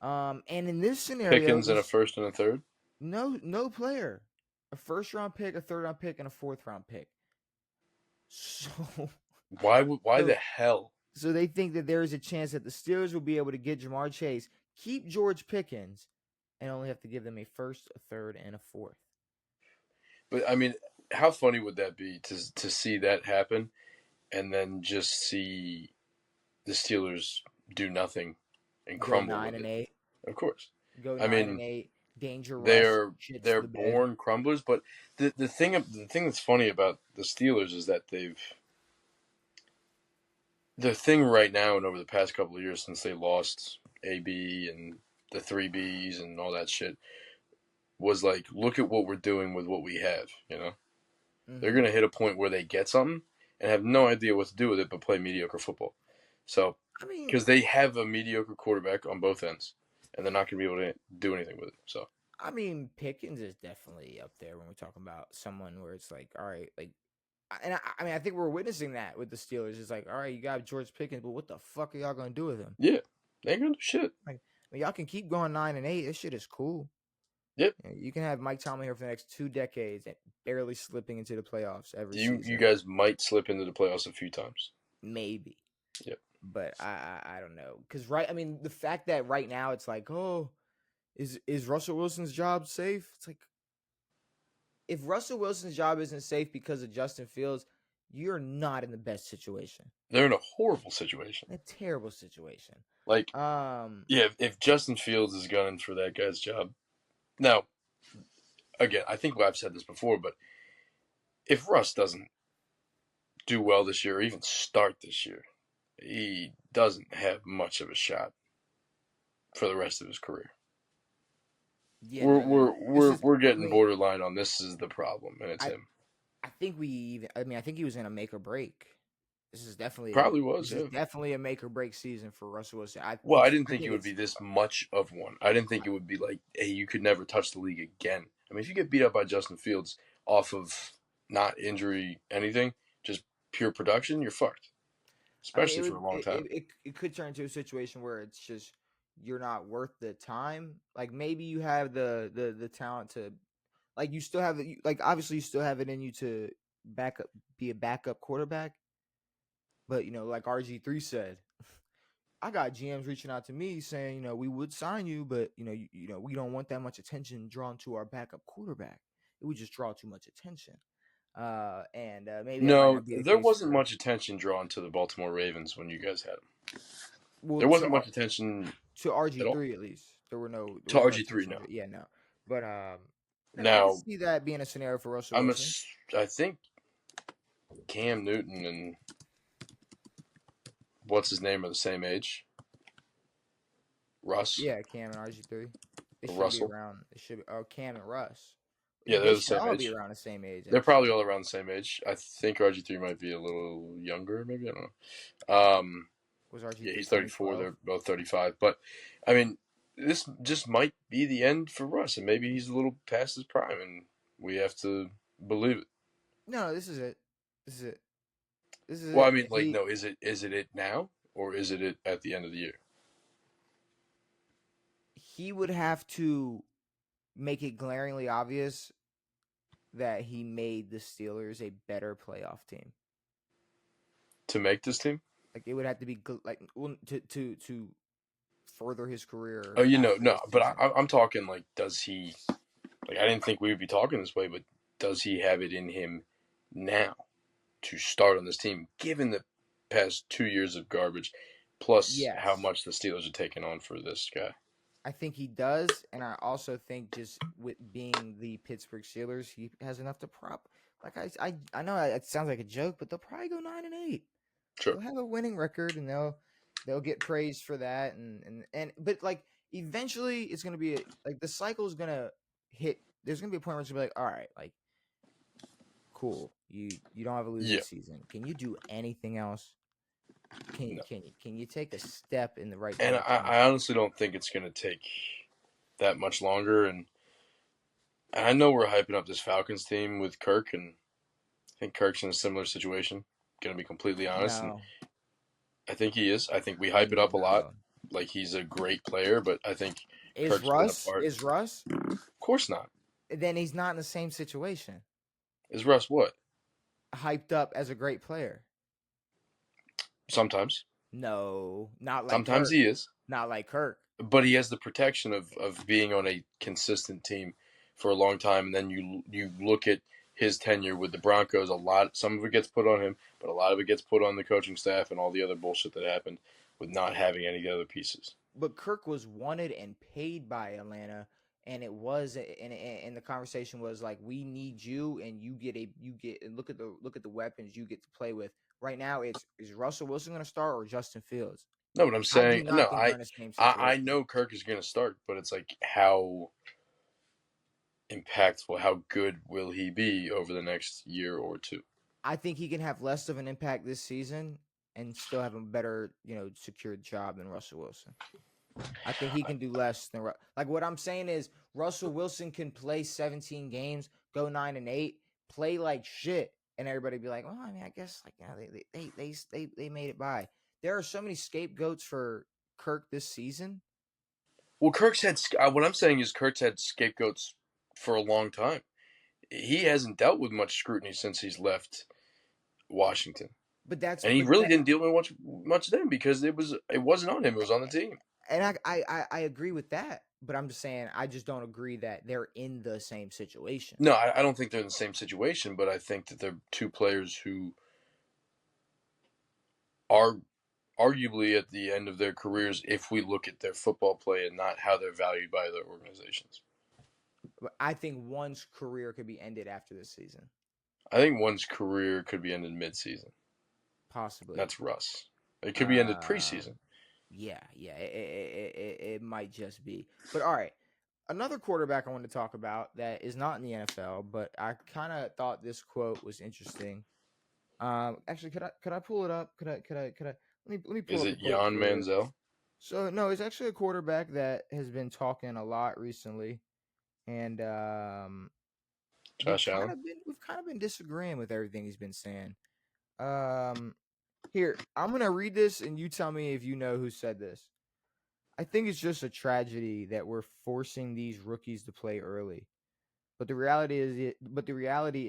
Steelers. And in this scenario, Pickens and a this first and a third. no player, a first round pick, a third round pick, and a fourth round pick. So Why the so hell? So they think that there is a chance that the Steelers will be able to get Jamar Chase, keep George Pickens, and only have to give them a first, a third, and a fourth. But I mean, how funny would that be to see that happen and then just see the Steelers do nothing and Go crumble nine with and it? eight. Of course. Go I nine and mean, eight. Danger Russ they're shits they're the bed. born crumblers, but the thing that's funny about the Steelers is that their thing right now and over the past couple of years since they lost AB and the three Bs and all that shit was like, look at what we're doing with what we have. They're Mm-hmm. gonna hit a point where they get something and have no idea what to do with it but play mediocre football. So I mean, because they have a mediocre quarterback on both ends, and they're not gonna be able to do anything with it. So Pickens is definitely up there when we're talking about someone where it's like, all right, like, I mean, I think we're witnessing that with the Steelers. It's like, all right, you got George Pickens, but what the fuck are y'all gonna do with him? yeah, they ain't gonna do shit. Like, I mean, y'all can keep going 9 and 8. This shit is cool. Yep. You can have Mike Tomlin here for the next 2 decades and barely slipping into the playoffs every You season, guys might slip into the playoffs a few times. maybe. Yep. But I don't know, because I mean, the fact that right now it's like, oh, is Russell Wilson's job safe? It's like, if Russell Wilson's job isn't safe because of Justin Fields, you're not in the best situation. They're in a horrible situation. A terrible situation. Like, Um, yeah, if Justin Fields is gunning for that guy's job, now again, I think I've said this before, but if Russ doesn't do well this year or even start this year, he doesn't have much of a shot for the rest of his career. yeah, We're no, no, no. we're This we're is, we're I getting mean, borderline on this is the problem, and it's I him. I think we even. I mean, I think he was in a make or break. This is definitely Probably was, this is yeah. definitely a make or break season for Russell Wilson. Well, I didn't I think it think would be it's this much of one. I didn't think it would be like, hey, you could never touch the league again. I mean, if you get beat up by Justin Fields off of not injury, anything, just pure production, you're fucked. I mean, Especially for a long time. it could turn into a situation where it's just you're not worth the time. Like maybe you have the talent to, like, you still have like, obviously you still have it in you to back up, be a backup quarterback. But like RG3 said, I got GMs reaching out to me saying, we would sign you, but we don't want that much attention drawn to our backup quarterback. It would just draw too much attention. And maybe that might No, not be the there case wasn't for, much attention drawn to the Baltimore Ravens when you guys had them. well, There wasn't much attention to at all. RG3 at least. There To was no RG3, attention no. to, yeah, no. But I can Now, see that being a scenario for Russell I'm a, Wilson. I think Cam Newton and what's his name are the same age. Russ Yeah, Cam and RG3. They or should be Russell. around. They should be, oh, Cam and Russ. Yeah, They they're the should same all be age. around the same age, They're actually. probably all around the same age. I think RG3 might be a little younger, maybe. I don't know. Was Yeah, RG3 he's 34. 2012? They're both 35. But, I mean, this just might be the end for Russ, and maybe he's a little past his prime, and we have to believe it. No, this is it. This is it. This is Well, I it. mean, like, no, is it now, or is it at the end of the year? He would have to make it glaringly obvious that he made the Steelers a better playoff team. To make this team? Like, it would have to be like, to further his Oh, career you know, after no, this but season. I'm talking, like, does he, like, I didn't think we would be talking this way, but does he have it in him now to start on this team, given the past 2 years of garbage, plus how Yes, much the Steelers are taking on for this guy? I think he does, and I also think just with being the Pittsburgh Steelers, he has enough to prop. Like, I know it sounds like a joke, but they'll probably go 9 and 8. Sure. They'll have a winning record, and they'll get praised for that. And but like, eventually, it's gonna be like, the cycle is gonna hit. There's gonna be a point where it's gonna be like, all right, like, cool, you don't have a losing Yeah. season. Can you do anything else? No. Can you take a step in the right And direction? I honestly don't think it's going to take that much longer. And I know we're hyping up this Falcons team with Kirk, and I think Kirk's in a similar situation, going to be completely honest. And No, I think he is. I think we hype it up a lot. no. Like he's a great player, but I think Is Kirk's been a Russ? part. Is Russ? Of course not. Then he's not in the same situation. Is Russ what? Hyped up as a great player. Sometimes. No, not like Sometimes Kirk. he is, Not like Kirk. but he has the protection of being on a consistent team for a long time. And then you look at his tenure with the Broncos. Some of it gets put on him, but a lot of it gets put on the coaching staff and all the other bullshit that happened with not having any other pieces. But Kirk was wanted and paid by Atlanta, and it was and the conversation was like, we need you, and you get and look at the weapons you get to play with. Right now, it's is Russell Wilson going to start or Justin Fields? No, but I'm I do saying no. not think they're I in the same I, I situation. know Kirk is going to start, but it's like how impactful, how good will he be over the next year or two? I think he can have less of an impact this season and still have a better, secured job than Russell Wilson. I think he can do less than like what I'm saying is Russell Wilson can play 17 games, go 9-8, play like shit, and everybody be like, "Well, I mean, I guess like they made it by." There are so many scapegoats for Kirk this season, Well, Kirk's had what I'm saying is Kirk's had scapegoats for a long time. He hasn't dealt with much scrutiny since he's left Washington, but that's and he but really that didn't deal with much then because it wasn't on him; it was on the team. and I agree with that, but I'm just saying I just don't agree that they're in the same situation. No, I don't think they're in the same situation, but I think that they're two players who are arguably at the end of their careers if we look at their football play and not how they're valued by their organizations. But I think one's career could be ended after this season, I think one's career could be ended mid-season. possibly. That's Russ. It could be ended Um, preseason. yeah, it might just be. But all right, another quarterback I want to talk about that is not in the NFL, but I kind of thought this quote was interesting. Actually, could I pull it up? Could I let me pull Is up the it quote Jan for you. Manziel? So no, it's actually a quarterback that has been talking a lot recently, and Josh Allen? we've kind of been disagreeing with everything he's been saying. Um, Here, I'm gonna read this, and you tell me if you know who said this. I think it's just a tragedy that we're forcing these rookies to play early. But the reality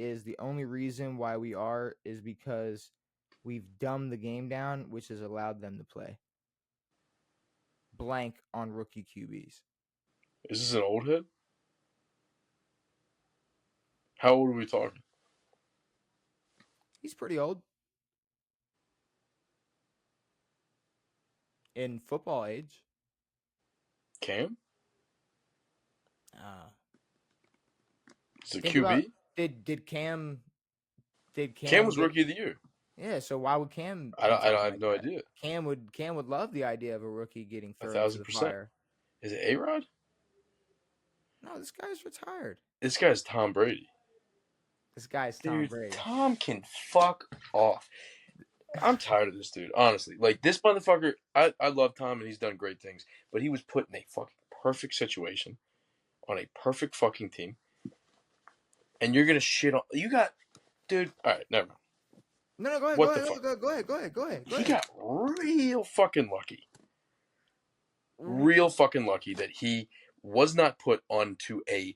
is the only reason why we are is because we've dumbed the game down, which has allowed them to play. Blank on rookie QBs. Is this an old head? How old are we talking? He's pretty old in football age. Cam? Uh, Is it think about QB? did Cam did Cam Cam was get Rookie of the Year. yeah, so why would Cam I, be don't, I, don't, talking I have like no that? idea. Cam would love the idea of a rookie getting A thrown into thousand the percent. fire. Is it A Rod? No, this guy's retired. This guy's Tom Brady. This guy's Tom Dude, Brady. Tom can fuck off. I'm tired of this dude, honestly. Like, this motherfucker, I love Tom and he's done great things, but he was put in a fucking perfect situation on a perfect fucking team, and you're gonna shit on. You got. Dude, alright, never mind. No, go ahead, What the fuck? go He ahead. got real fucking lucky. Mhm. Real fucking lucky that he was not put onto a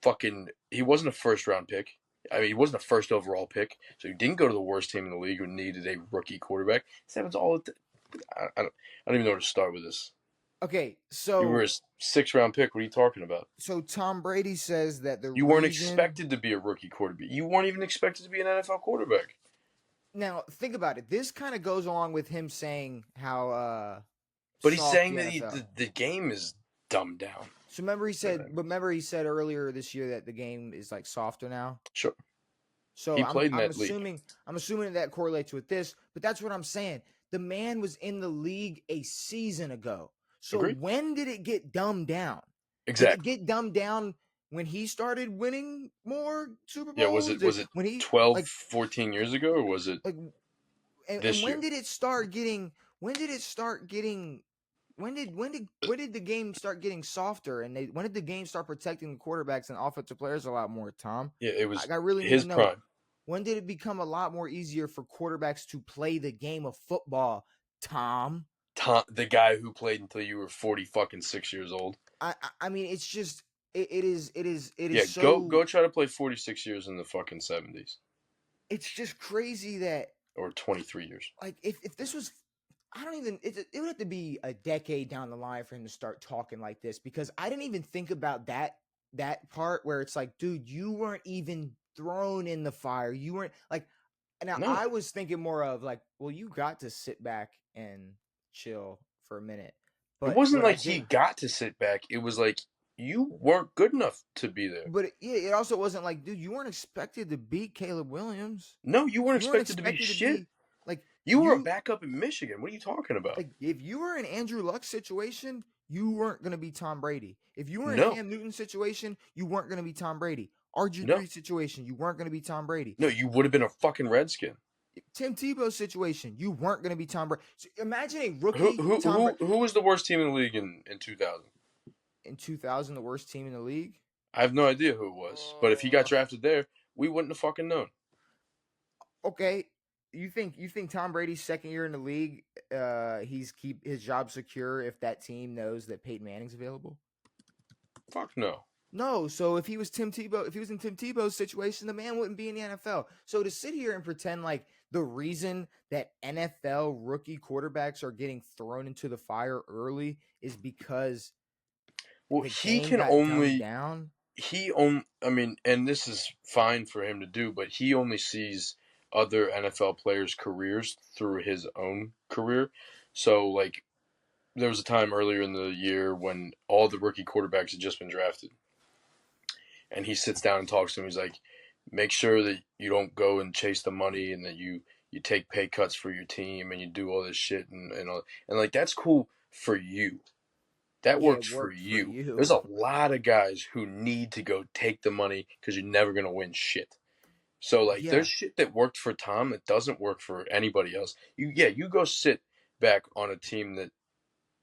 fucking. He wasn't a first round pick. I mean, he wasn't a first overall pick, so he didn't go to the worst team in the league who needed a rookie quarterback. This happens all the I don't even know where to start with this. Okay, You were a sixth round pick. What are you talking about? so Tom Brady says that the You weren't reason expected to be a rookie quarterback. You weren't even expected to be an NFL quarterback. now think about it. This kind of goes along with him saying how But he's soft saying the that NFL. the game is dumbed down. So remember he said earlier this year that the game is like softer now. Sure, So he I'm played in I'm that league. assuming I'm assuming that correlates with this, but that's what I'm saying. The man was in the league a season ago. So Agreed. when did it get dumbed down? Did it Exactly. get dumbed down when he started winning more Super Yeah. Bowls? Was it When he 12, like 14 years ago, or was it like and this year? when did it start getting when did the game start getting softer and when did the game start protecting the quarterbacks and offensive players a lot more, Tom? Yeah, it was I really need his to know. prime. When did it become a lot more easier for quarterbacks to play the game of football, Tom? Tom, the guy who played until you were 40 fucking 6 years old. I mean, it's just it is Yeah, go so try to play 46 years in the fucking 70s it's just crazy that or 23 years. like if this was I don't even. It would have to be a decade down the line for him to start talking like this because I didn't even think about that part where it's like, dude, you weren't even thrown in the fire. You weren't like. Now No, I was thinking more of like, well, you got to sit back and chill for a minute, it but wasn't what I like he did, got to sit back. It was like you weren't good enough to be there. but yeah, it also wasn't like, dude, you weren't expected to beat Caleb Williams. No, you weren't You weren't expected to be expected to shit. be like You were a you backup in Michigan. What are you talking about? like if you were in Andrew Luck's situation, you weren't going to be Tom Brady. If you were in No, Cam Newton's situation, you weren't going to be Tom Brady. no, RG3 situation, you weren't going to be Tom Brady. no. You would have been a fucking Redskin. Tim Tebow's situation, you weren't going to be Tom Brady. So imagine a Who rookie who Tom who Brady who was the worst team in the league in 2000? in 2000, the worst team in the league. I have no idea who it was, but if he got Uh, drafted there, we wouldn't have fucking known. okay, you think Tom Brady's second year in the league, he's keep his job secure if that team knows that Peyton Manning's available? Fuck no. No, so if he was Tim Tebow, if he was in Tim Tebow's situation, the man wouldn't be in the NFL. So to sit here and pretend like the reason that NFL rookie quarterbacks are getting thrown into the fire early is because Well, the he game can got dumbed only down. he on. I mean, and this is fine for him to do, but he only sees other NFL players' careers through his own career. So, like, there was a time earlier in the year when all the rookie quarterbacks had just been drafted, and he sits down and talks to him. He's like, make sure that you don't go and chase the money, and that you take pay cuts for your team, and you do all this shit, and all, and like that's cool for you. That Yeah, it works for worked for you. you. There's a lot of guys who need to go take the money because you're never gonna win shit. So like, Yeah, there's shit that worked for Tom that doesn't work for anybody else. You go sit back on a team that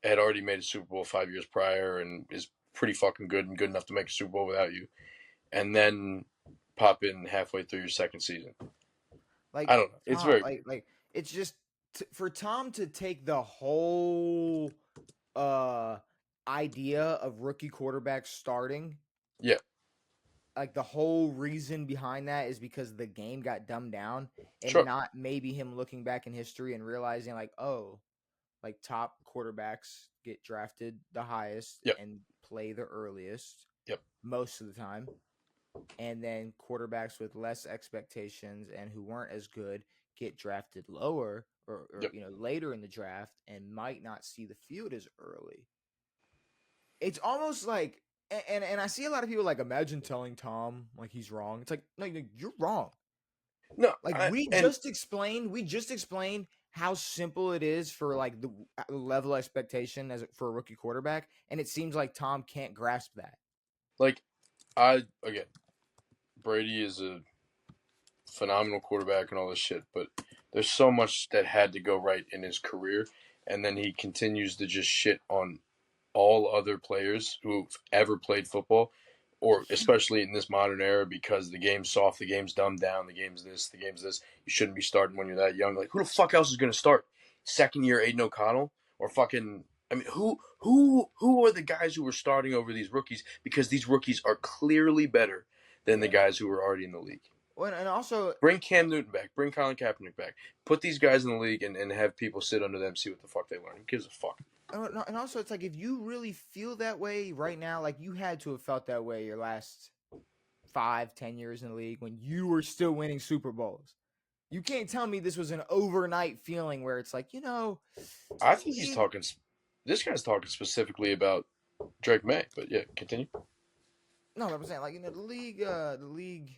had already made a Super Bowl 5 years prior and is pretty fucking good and good enough to make a Super Bowl without you, and then pop in halfway through your second season. like I don't know. It's Tom, very weird. like it's just for Tom to take the whole uh idea of rookie quarterbacks starting, Yeah, like the whole reason behind that is because the game got dumbed down and sure. not maybe him looking back in history and realizing like, oh, like top quarterbacks get drafted the highest Yep, and play the earliest yep, most of the time, and then quarterbacks with less expectations and who weren't as good get drafted lower or yep. later in the draft and might not see the field as early. It's almost like, and I see a lot of people like, imagine telling Tom like he's wrong. It's like, no, you're wrong. No, Like and we just explained how simple it is for like the level expectation for a rookie quarterback, and it seems like Tom can't grasp that. like I again, Brady is a phenomenal quarterback and all this shit, but there's so much that had to go right in his career, and then he continues to just shit on all other players who've ever played football, or especially in this modern era, because the game's soft, the game's dumbed down, the game's this, the game's this. You shouldn't be starting when you're that young. Like, who the fuck else is going to start? Second year Aiden O'Connell or fucking. I mean, who are the guys who are starting over these rookies? Because these rookies are clearly better than the Yeah. guys who are already in the league. Well, and also, Bring Cam Newton back. Bring Colin Kaepernick back. Put these guys in the league and have people sit under them, see what the fuck they learn. Who gives a fuck? and also, it's like if you really feel that way right now, like you had to have felt that way your last 5, 10 years in the league when you were still winning Super Bowls. You can't tell me this was an overnight feeling where it's like, I the think he's league. talking. This guy's talking specifically about Drake May, but yeah, continue. No, I'm saying like the league.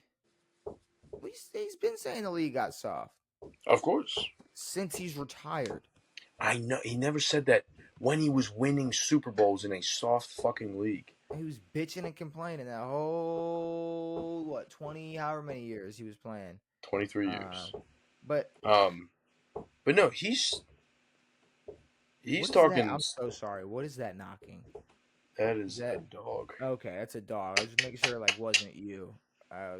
He's been saying the league got soft Of course, since he's retired. I know he never said that when he was winning Super Bowls in a soft fucking league. He was bitching and complaining that whole 20 however many years he was playing. 23 years. Um, but Um, but no, what he's is that? talking. I'm so sorry. What is that knocking? That Is is a that dog. okay? That's a dog. I was just making sure it like wasn't you. I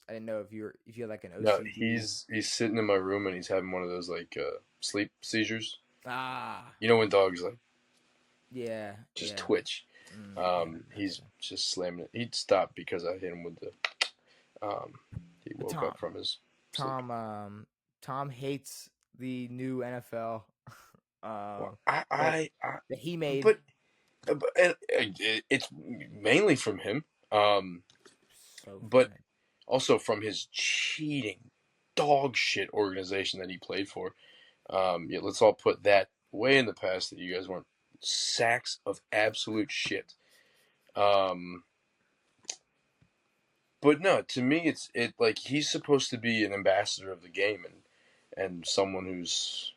didn't know if you had like an No, OCD. he's sitting in my room and he's having one of those like sleep seizures. Ah, You know when dogs like yeah, just yeah, twitch. yeah. He's Gotcha. just slamming it. He'd stop because I hit him with the. Um, he But woke up from his sleep. Tom, Tom hates the new NFL. Um, Well, that that he made but, it's mainly from him. so from But him. also from his cheating dog shit organization that he played for. Yeah, let's all put that way in the past that you guys weren't sacks of absolute shit. Um, but no, to me, it like he's supposed to be an ambassador of the game and someone who's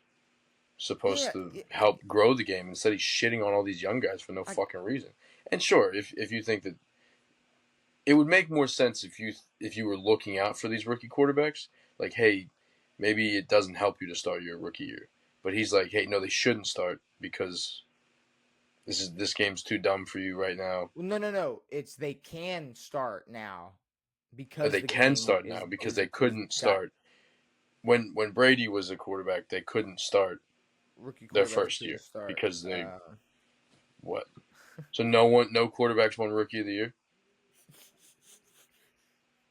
supposed Yeah, to yeah, help grow the game. Instead, he's shitting on all these young guys for no I fucking reason. And sure, if you think that it would make more sense if you were looking out for these rookie quarterbacks, like, hey, maybe it doesn't help you to start your rookie year. But he's like, hey, no, they shouldn't start because this game's too dumb for you right now. no, no, no. It's they can start now because They the can game start now because they is couldn't got start when Brady was a quarterback. They couldn't start rookie their quarterbacks first couldn't year start. because they what? So no quarterbacks won rookie of the year.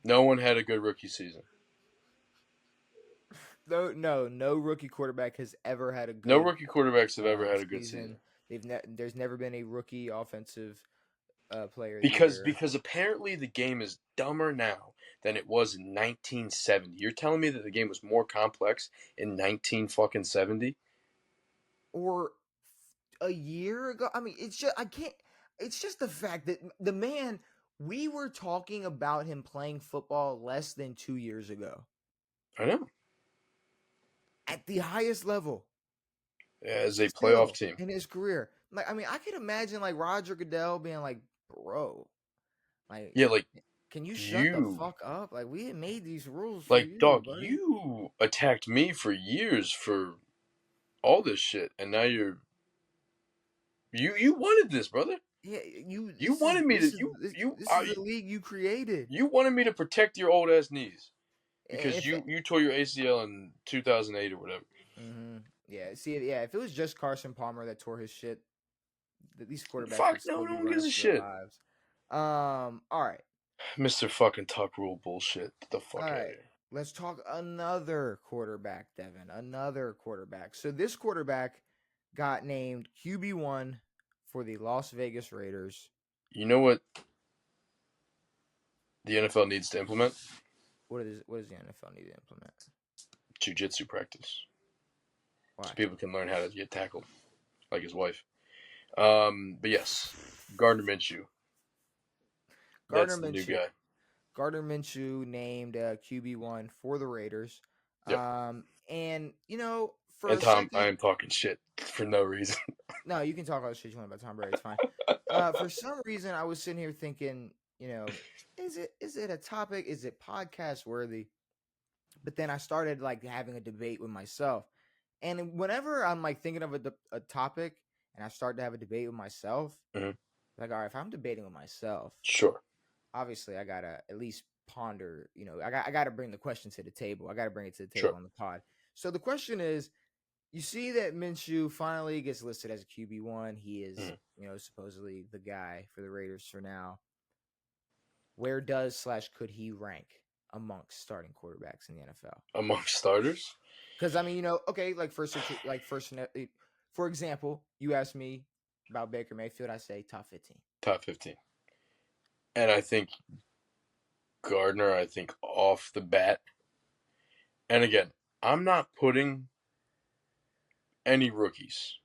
No one had a good rookie season. No rookie quarterback has ever had a No good rookie quarterbacks have ever had a good season. season. There's never been a rookie offensive player of the Because year. because apparently the game is dumber now than it was in 1970. You're telling me that the game was more complex in 19 fucking 70? Or a year ago. I mean, it's just I can't. It's just the fact that the man. We were talking about him playing football less than 2 years ago I know. at the highest level. As a playoff Still team. in his career, like I mean, I could imagine like Roger Goodell being like, "Bro, like, Yeah, like can you shut the you fuck up? Like, we made these rules for like you, dog, buddy." you attacked me for years for all this shit and now you wanted this, brother. Yeah, you. You wanted me to This is the league you created. you wanted me to protect your old ass knees because If you tore your ACL in 2008 or whatever. yeah, see, yeah, if it was just Carson Palmer that tore his shit, these quarterbacks Fuck would no, still no be one running gives a for their shit. lives. All right, Mr. fucking Tuck rule bullshit. Get the all fuck out of right. here. Let's talk another quarterback, Devin. Another quarterback. So this quarterback got named QB1 for the Las Vegas Raiders. You know what the NFL needs to implement? What does the NFL need to implement? Jiu-jitsu practice. So Why? people can learn how to get tackled, like his wife. But yes, Gardner Minshew. Gardner That's the new Minshew. guy. Gardner Minshew named QB1 for the Raiders. Yep. And for And a Tom, I second, am talking shit for no reason. no, you can talk all the shit you want about Tom Brady. It's fine. For some reason, I was sitting here thinking, is it a topic? Is it podcast worthy? But then I started like having a debate with myself. And whenever I'm like thinking of a topic and I start to have a debate with myself, Mhm. like, all right, if I'm debating with myself, Sure. obviously I gotta at least ponder. I gotta bring the question to the table. I gotta bring it to the table Sure. on the pod. So the question is, you see that Minshew finally gets listed as a QB1. He is, Mhm. supposedly the guy for the Raiders for now. Where does / could he rank amongst starting quarterbacks in the NFL? Among starters, Because I mean, okay, like for example, you asked me about Baker Mayfield. I say top 15. top 15. And I think Gardner, I think off the bat. And again, I'm not putting any rookies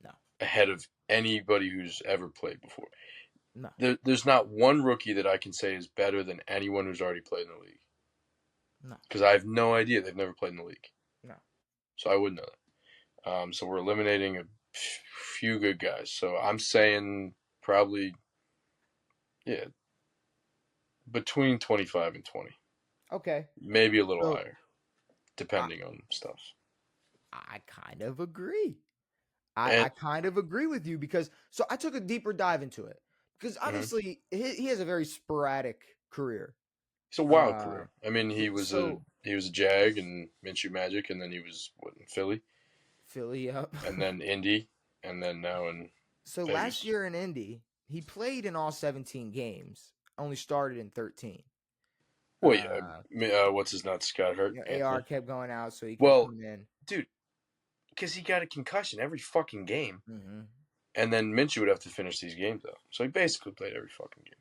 No, ahead of anybody who's ever played before. no, There's not one rookie that I can say is better than anyone who's already played in the league. no, Because I have no idea. They've never played in the league. no. So I wouldn't know that. So we're eliminating a few good guys. So I'm saying probably, yeah, between 25 and 20. Okay, Maybe a little so higher, I depending on stuff. I kind of agree. I And kind of agree with you because so I took a deeper dive into it because mhm. obviously he has a very sporadic career. It's a wild Uh, career. I mean, so he was a Jag and Minshew Magic, and then he was what in Philly, Philly up. and then Indy, and then now in So last Vegas. year in Indy, he played in all 17 games, only started in 13. Well, Uh, yeah. What's his nuts got hurt? AR Anthony. kept going out, so he kept Well, coming in. dude, because he got a concussion every fucking game, Mm-hmm. and then Minshew would have to finish these games though. So he basically played every fucking game.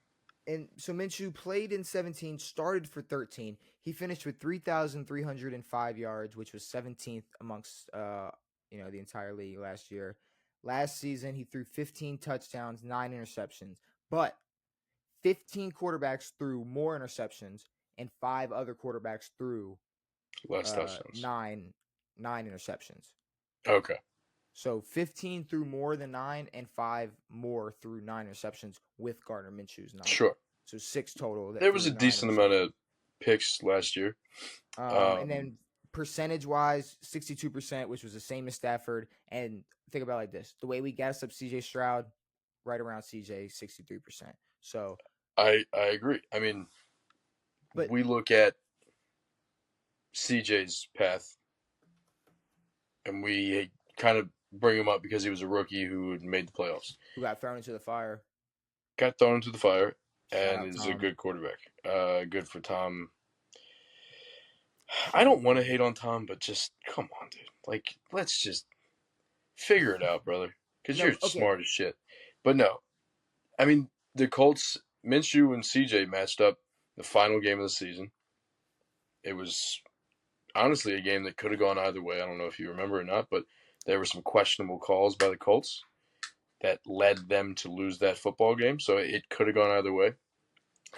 And so Minshew played in 17, started for 13. He finished with 3,305 yards, which was 17th amongst the entire league last year. Last season, he threw 15 touchdowns, 9 interceptions. But 15 quarterbacks threw more interceptions, and 5 other quarterbacks threw Less touchdowns. nine interceptions. Okay, So 15 threw more than 9, and 5 more threw 9 interceptions with Gardner Minshew's 9. sure. So 6 total that There was threw a 9 decent amount interceptions. of picks last year. And then percentage wise, 62%, which was the same as Stafford. And think about it like this: the way we gassed up CJ Stroud, right around CJ, 63%. So, I agree. I mean, but we look at CJ's path, and we kind of bring him up because he was a rookie who had made the playoffs. who got thrown into the fire? Got thrown into the fire, Shout and out is a Tom. good quarterback. Good for Tom. I Shout don't out want to Tom. hate on Tom, but just come on, dude. Like, let's just figure it out, brother. Because No, you're okay. smart as shit. But no, I mean, the Colts, Minshew and CJ matched up the final game of the season. It was honestly a game that could have gone either way. I don't know if you remember or not, but there were some questionable calls by the Colts that led them to lose that football game. So it could have gone either way.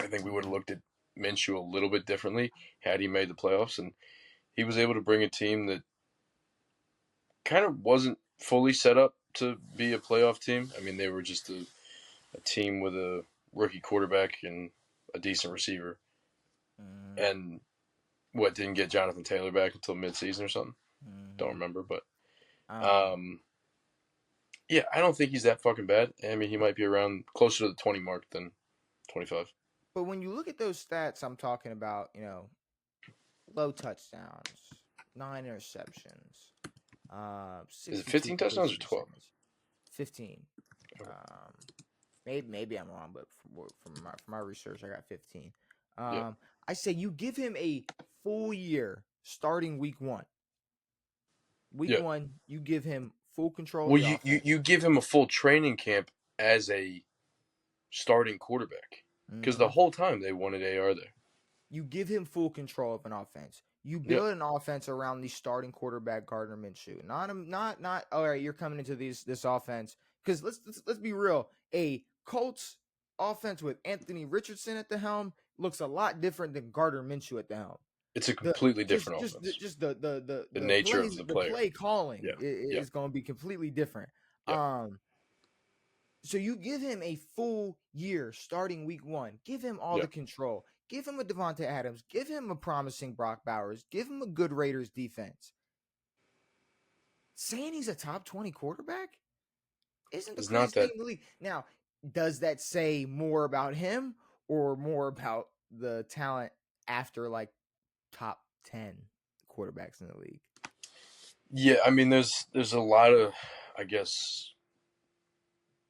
I think we would have Mhm. looked at Minshew a little bit differently had he made the playoffs, and he was able to bring a team that kind of wasn't fully set up to be a playoff team. I mean, they were just a team with a rookie quarterback and a decent receiver, Mhm. and what didn't get Jonathan Taylor back until midseason or something. Don't Mhm. remember, but Um, um, yeah, I don't think he's that fucking bad. I mean, he might be around closer to the 20 mark than 25. but when you look at those stats, I'm talking about, low touchdowns, 9 interceptions, Is it 62 15 touchdowns completion or 12? percentage, 15. Um, maybe I'm wrong, but from my research, I got 15. Yeah. I say you give him a full year starting week one. Week Yeah. one, you give him full control of Well, the you offense. give him a full training camp as a starting quarterback because the Hmm. whole time they wanted AR there. You give him full control of an offense. You Yeah. build an offense around the starting quarterback Gardner Minshew. Not. All right, you're coming into this offense because let's be real. A Colts offense with Anthony Richardson at the helm looks a lot different than Gardner Minshew at the helm. It's a The completely just different just offense. just the The the nature plays of the the player. play calling Yeah. Yeah. is going to be completely different. Yeah. So you give him a full year starting week one. Give him all Yeah. the control. Give him a Devontae Adams. Give him a promising Brock Bowers. Give him a good Raiders defense. Saying he's a top 20 quarterback isn't the It's not craziest thing that. in the league. Now, does that say more about him or more about the talent after like top 10 quarterbacks in the league? Yeah. I mean, there's a lot of, I guess,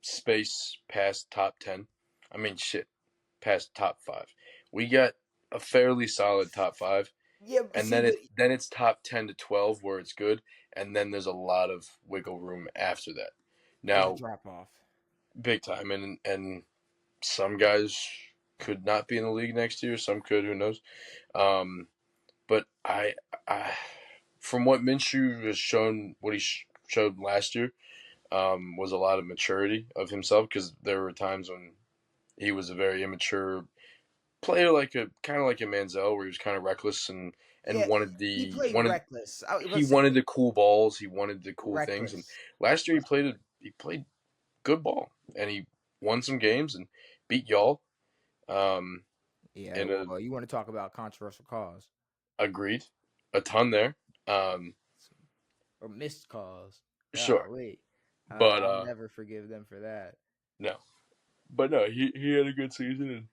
space past top 10. I mean, shit, past top five. We got a fairly solid top five, Yeah, and see, but then it's top 10 to 12 where it's good, and then there's a lot of wiggle room after that. there's a Now, drop off. big time, and some guys could not be in the league next year. Some could, who knows? Um, but I, from what Minshew has shown, what he showed last year, was a lot of maturity of himself because there were times when he was a very immature player, like a kind of like a Manziel, where he was kind of reckless and Yeah, he played wanted reckless. I was about he to say wanted the cool balls, he wanted the cool things, and reckless. last year he played good ball and he won some games and beat y'all. Um, Yeah, in a well, you want to talk about controversial calls agreed a ton there. Um, or missed calls. sure, Golly, but I'll never forgive them for that. no, but no, he had a good season and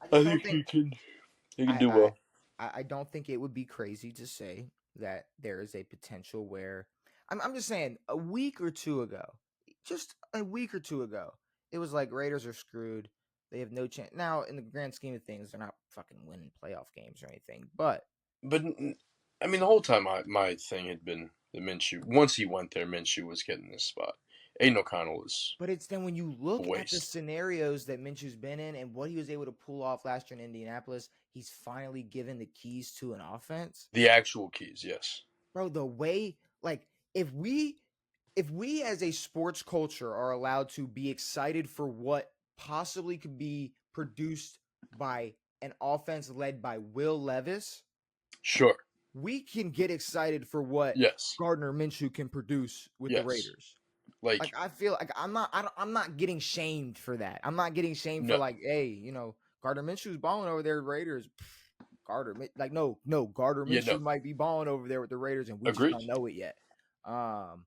I I just don't think think he can I do I well. I don't think it would be crazy to say that there is a potential where I'm just saying a week or two ago, just a week or two ago, it was like Raiders are screwed. They have no chance. Now, in the grand scheme of things, they're not fucking winning playoff games or anything. But But I mean, the whole time my thing had been the Minshew. Once he went there, Minshew was getting this spot. Aiden O'Connell was But it's then when you a look at the waste. scenarios that Minshew's been in and what he was able to pull off last year in Indianapolis, he's finally given the keys to an offense. The actual keys, yes. Bro, the way like if we as a sports culture are allowed to be excited for what possibly could be produced by an offense led by Will Levis, Sure. we can get excited for what Yes. Gardner Minshew can produce with the Yes. Raiders. Like, Like I feel like I'm not getting shamed for that. I'm not getting shamed for no. like, hey, Gardner Minshew's balling over there with Raiders. Like no, Gardner Yeah, Minshew no. might be balling over there with the Raiders, and we just Agreed. don't know it yet. Now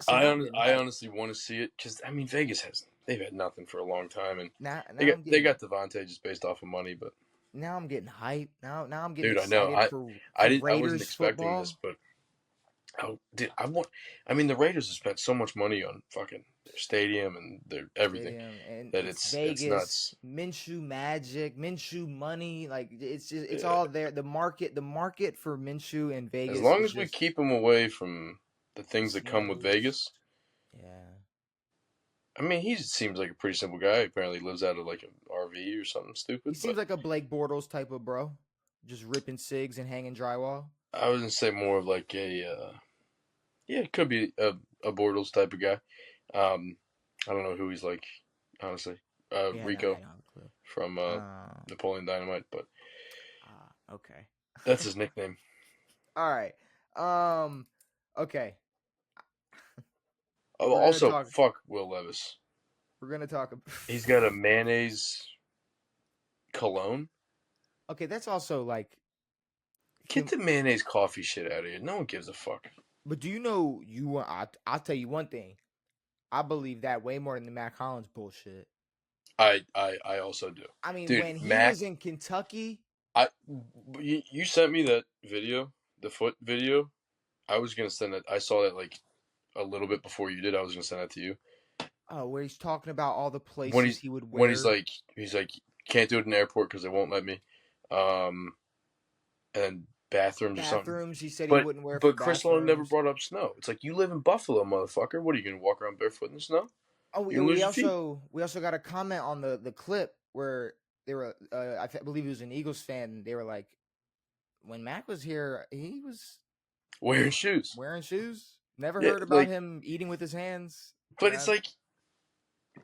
I'm getting I hyped. honestly want to see it because I mean they've had nothing for a long time, and Now I'm they getting got Devontae just based off of money, but now I'm getting hyped. Now I'm getting dude, I know excited for I wasn't Raiders expecting this, football but I mean the Raiders have spent so much money on fucking their stadium and their everything stadium, and that it's it's Vegas. nuts. Minshew magic, Minshew money. Like it's Uh, all there. The market for Minshew in as Vegas long is as we just keep them away from the things that come with casinos. Vegas. Yeah. I mean, he seems like a pretty simple guy. Apparently, lives out of like an RV or something He stupid. seems But like a Blake Bortles type of bro, just ripping cigs and hanging drywall. I was gonna say more of like a yeah, it could be a Bortles type of guy. Um, I don't know who he's like, honestly. Yeah, no, I Rico don't have a clue. from Um, Napoleon Dynamite, but okay. that's his nickname. All right. Um, okay. Oh, We're gonna also, talk. fuck Will Levis. We're gonna talk. He's got a mayonnaise cologne. Okay, that's also like Get hum. the mayonnaise coffee shit out of here. No one gives a fuck. But do you know you want? I'll tell you one thing. I believe that way more than the Mac Hollins bullshit. I also do, I mean, dude. when he Mac, was in Kentucky, I you sent me that video, the foot video. I was gonna send it. I saw that like a little bit before you did. I was gonna send that to you. where he's talking about all the When places he he would when wear he's like can't do it in the airport because they won't let me. Um, and bathrooms or something. bathrooms, he said he But wouldn't wear for but Chris Long never bathrooms. brought up snow. It's like you live in Buffalo, motherfucker. What are you gonna walk around barefoot in the snow? Oh, You're gonna lose your feet. we also got a comment on the clip where they were. Believe he was an Eagles fan. They were like, when Mac was here, he was Wearing shoes. wearing shoes. Never Yeah, heard about like, him eating with his hands. but it's like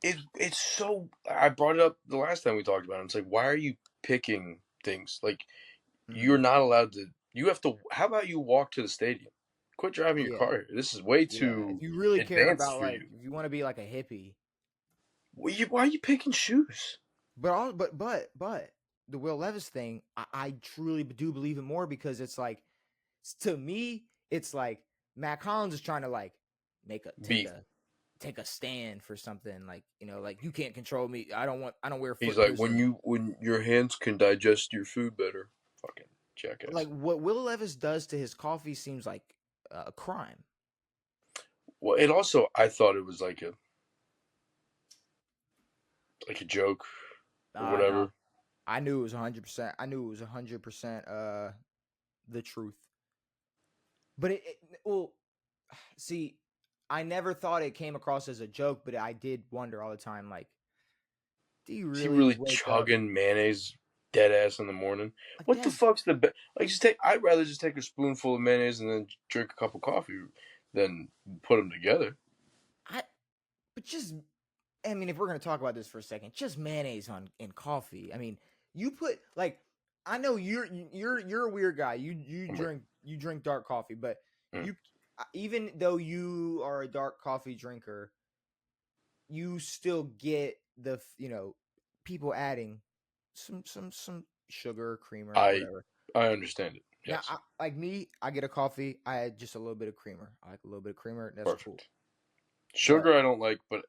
it's so. I brought it up the last time we talked about it. It's like, why are you picking things? Like, Mhm. you're not allowed to. You have to. How about you walk to the stadium? Quit driving your Yeah, car here. This is way yeah. too If you really care advanced about for like, you. if you want to be like a hippie, Why are you picking shoes? but the Will Levis thing, I truly do believe it more because it's like to me, it's like Matt Collins is trying to like make a take Beef. a take a stand for something like like you can't control me. I don't wear He's foot like, position. when your hands can digest your food better. Fucking But jackass. like what Will Levis does to his coffee seems like a crime. Well, it also I thought it was like a joke or No, whatever. I knew it was 100%. I knew it was 100% the truth. But well, see, I never thought it came across as a joke, but I did wonder all the time, like, do you Is he really really wake up? chugging mayonnaise dead ass in the morning? Like, What the yeah, fuck's the best? Like, just take. I'd rather just take a spoonful of mayonnaise and then drink a cup of coffee than put them together. I. But just, I mean, if we're gonna talk about this for a second, just mayonnaise on in coffee. I mean, you put like, I know you're a weird guy. I'm like, You drink dark coffee, but mm. you even though you are a dark coffee drinker, you still get the people adding some sugar, creamer, I whatever. I understand it. Now, Yes, like me, I get a coffee. I add just a little bit of creamer. I like a little bit of creamer. That's cool. perfect. But Sugar I don't like, but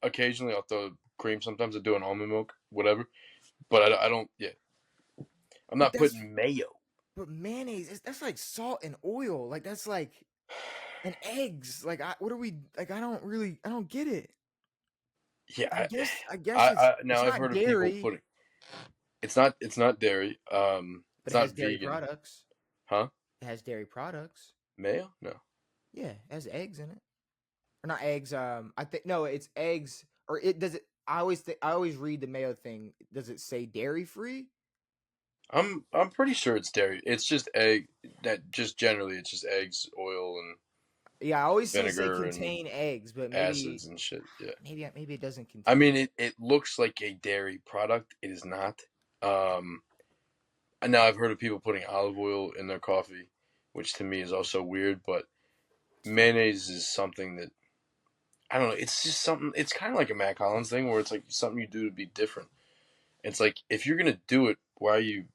occasionally I'll throw cream. Sometimes I do an almond milk, whatever. But I don't. Yeah, I'm but not that's putting mayo. but mayonnaise that's like salt and oil. Like that's like and eggs. Like what are we like? I don't get it. Yeah, I guess it's now I've not heard of people dairy, putting. It's not dairy. but It's it has not dairy vegan, products. huh? It has dairy products. Mayo? No. Yeah, it has eggs in it. Or not eggs. I think no, it's eggs. Or it does it. I always read the mayo thing. Does it say dairy free? I'm pretty sure it's dairy. It's just egg. That just generally it's just eggs, oil, and Yeah, I always see it say vinegar and contain eggs, but acids and shit. Yeah. maybe it doesn't I contain. mean, it looks like a dairy product. It is not. Um, and now I've heard of people putting olive oil in their coffee, which to me is also weird. But It's fine. mayonnaise is something that I don't know. It's just something. It's kind of like a Mac Hollins thing, where it's like something you do to be different. It's like if you're gonna do it, why are you?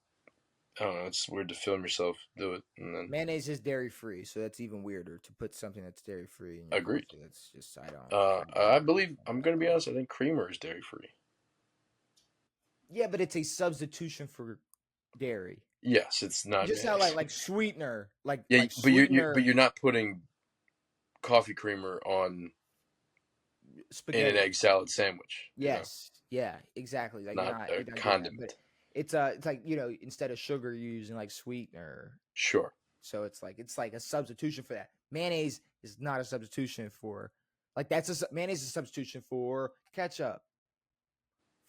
I don't know. It's weird to film yourself do it and then Mayonnaise is dairy free, so that's even weirder to put something that's dairy free in your agreed. coffee. That's just I I don't believe understand I'm that gonna at be all. honest. I think creamer is dairy free. Yeah, but it's a substitution for dairy. Yes, it's not Just how mayonnaise. like sweetener, Yeah, like but sweetener you're not putting coffee creamer on in an spaghetti. egg salad sandwich. You know, Yes, yeah, exactly. Like not a you're not doing that. But condiment. it's like instead of sugar, you're using like sweetener. Sure, So it's like a substitution for that. Mayonnaise is not a substitution for like mayonnaise is a substitution for ketchup,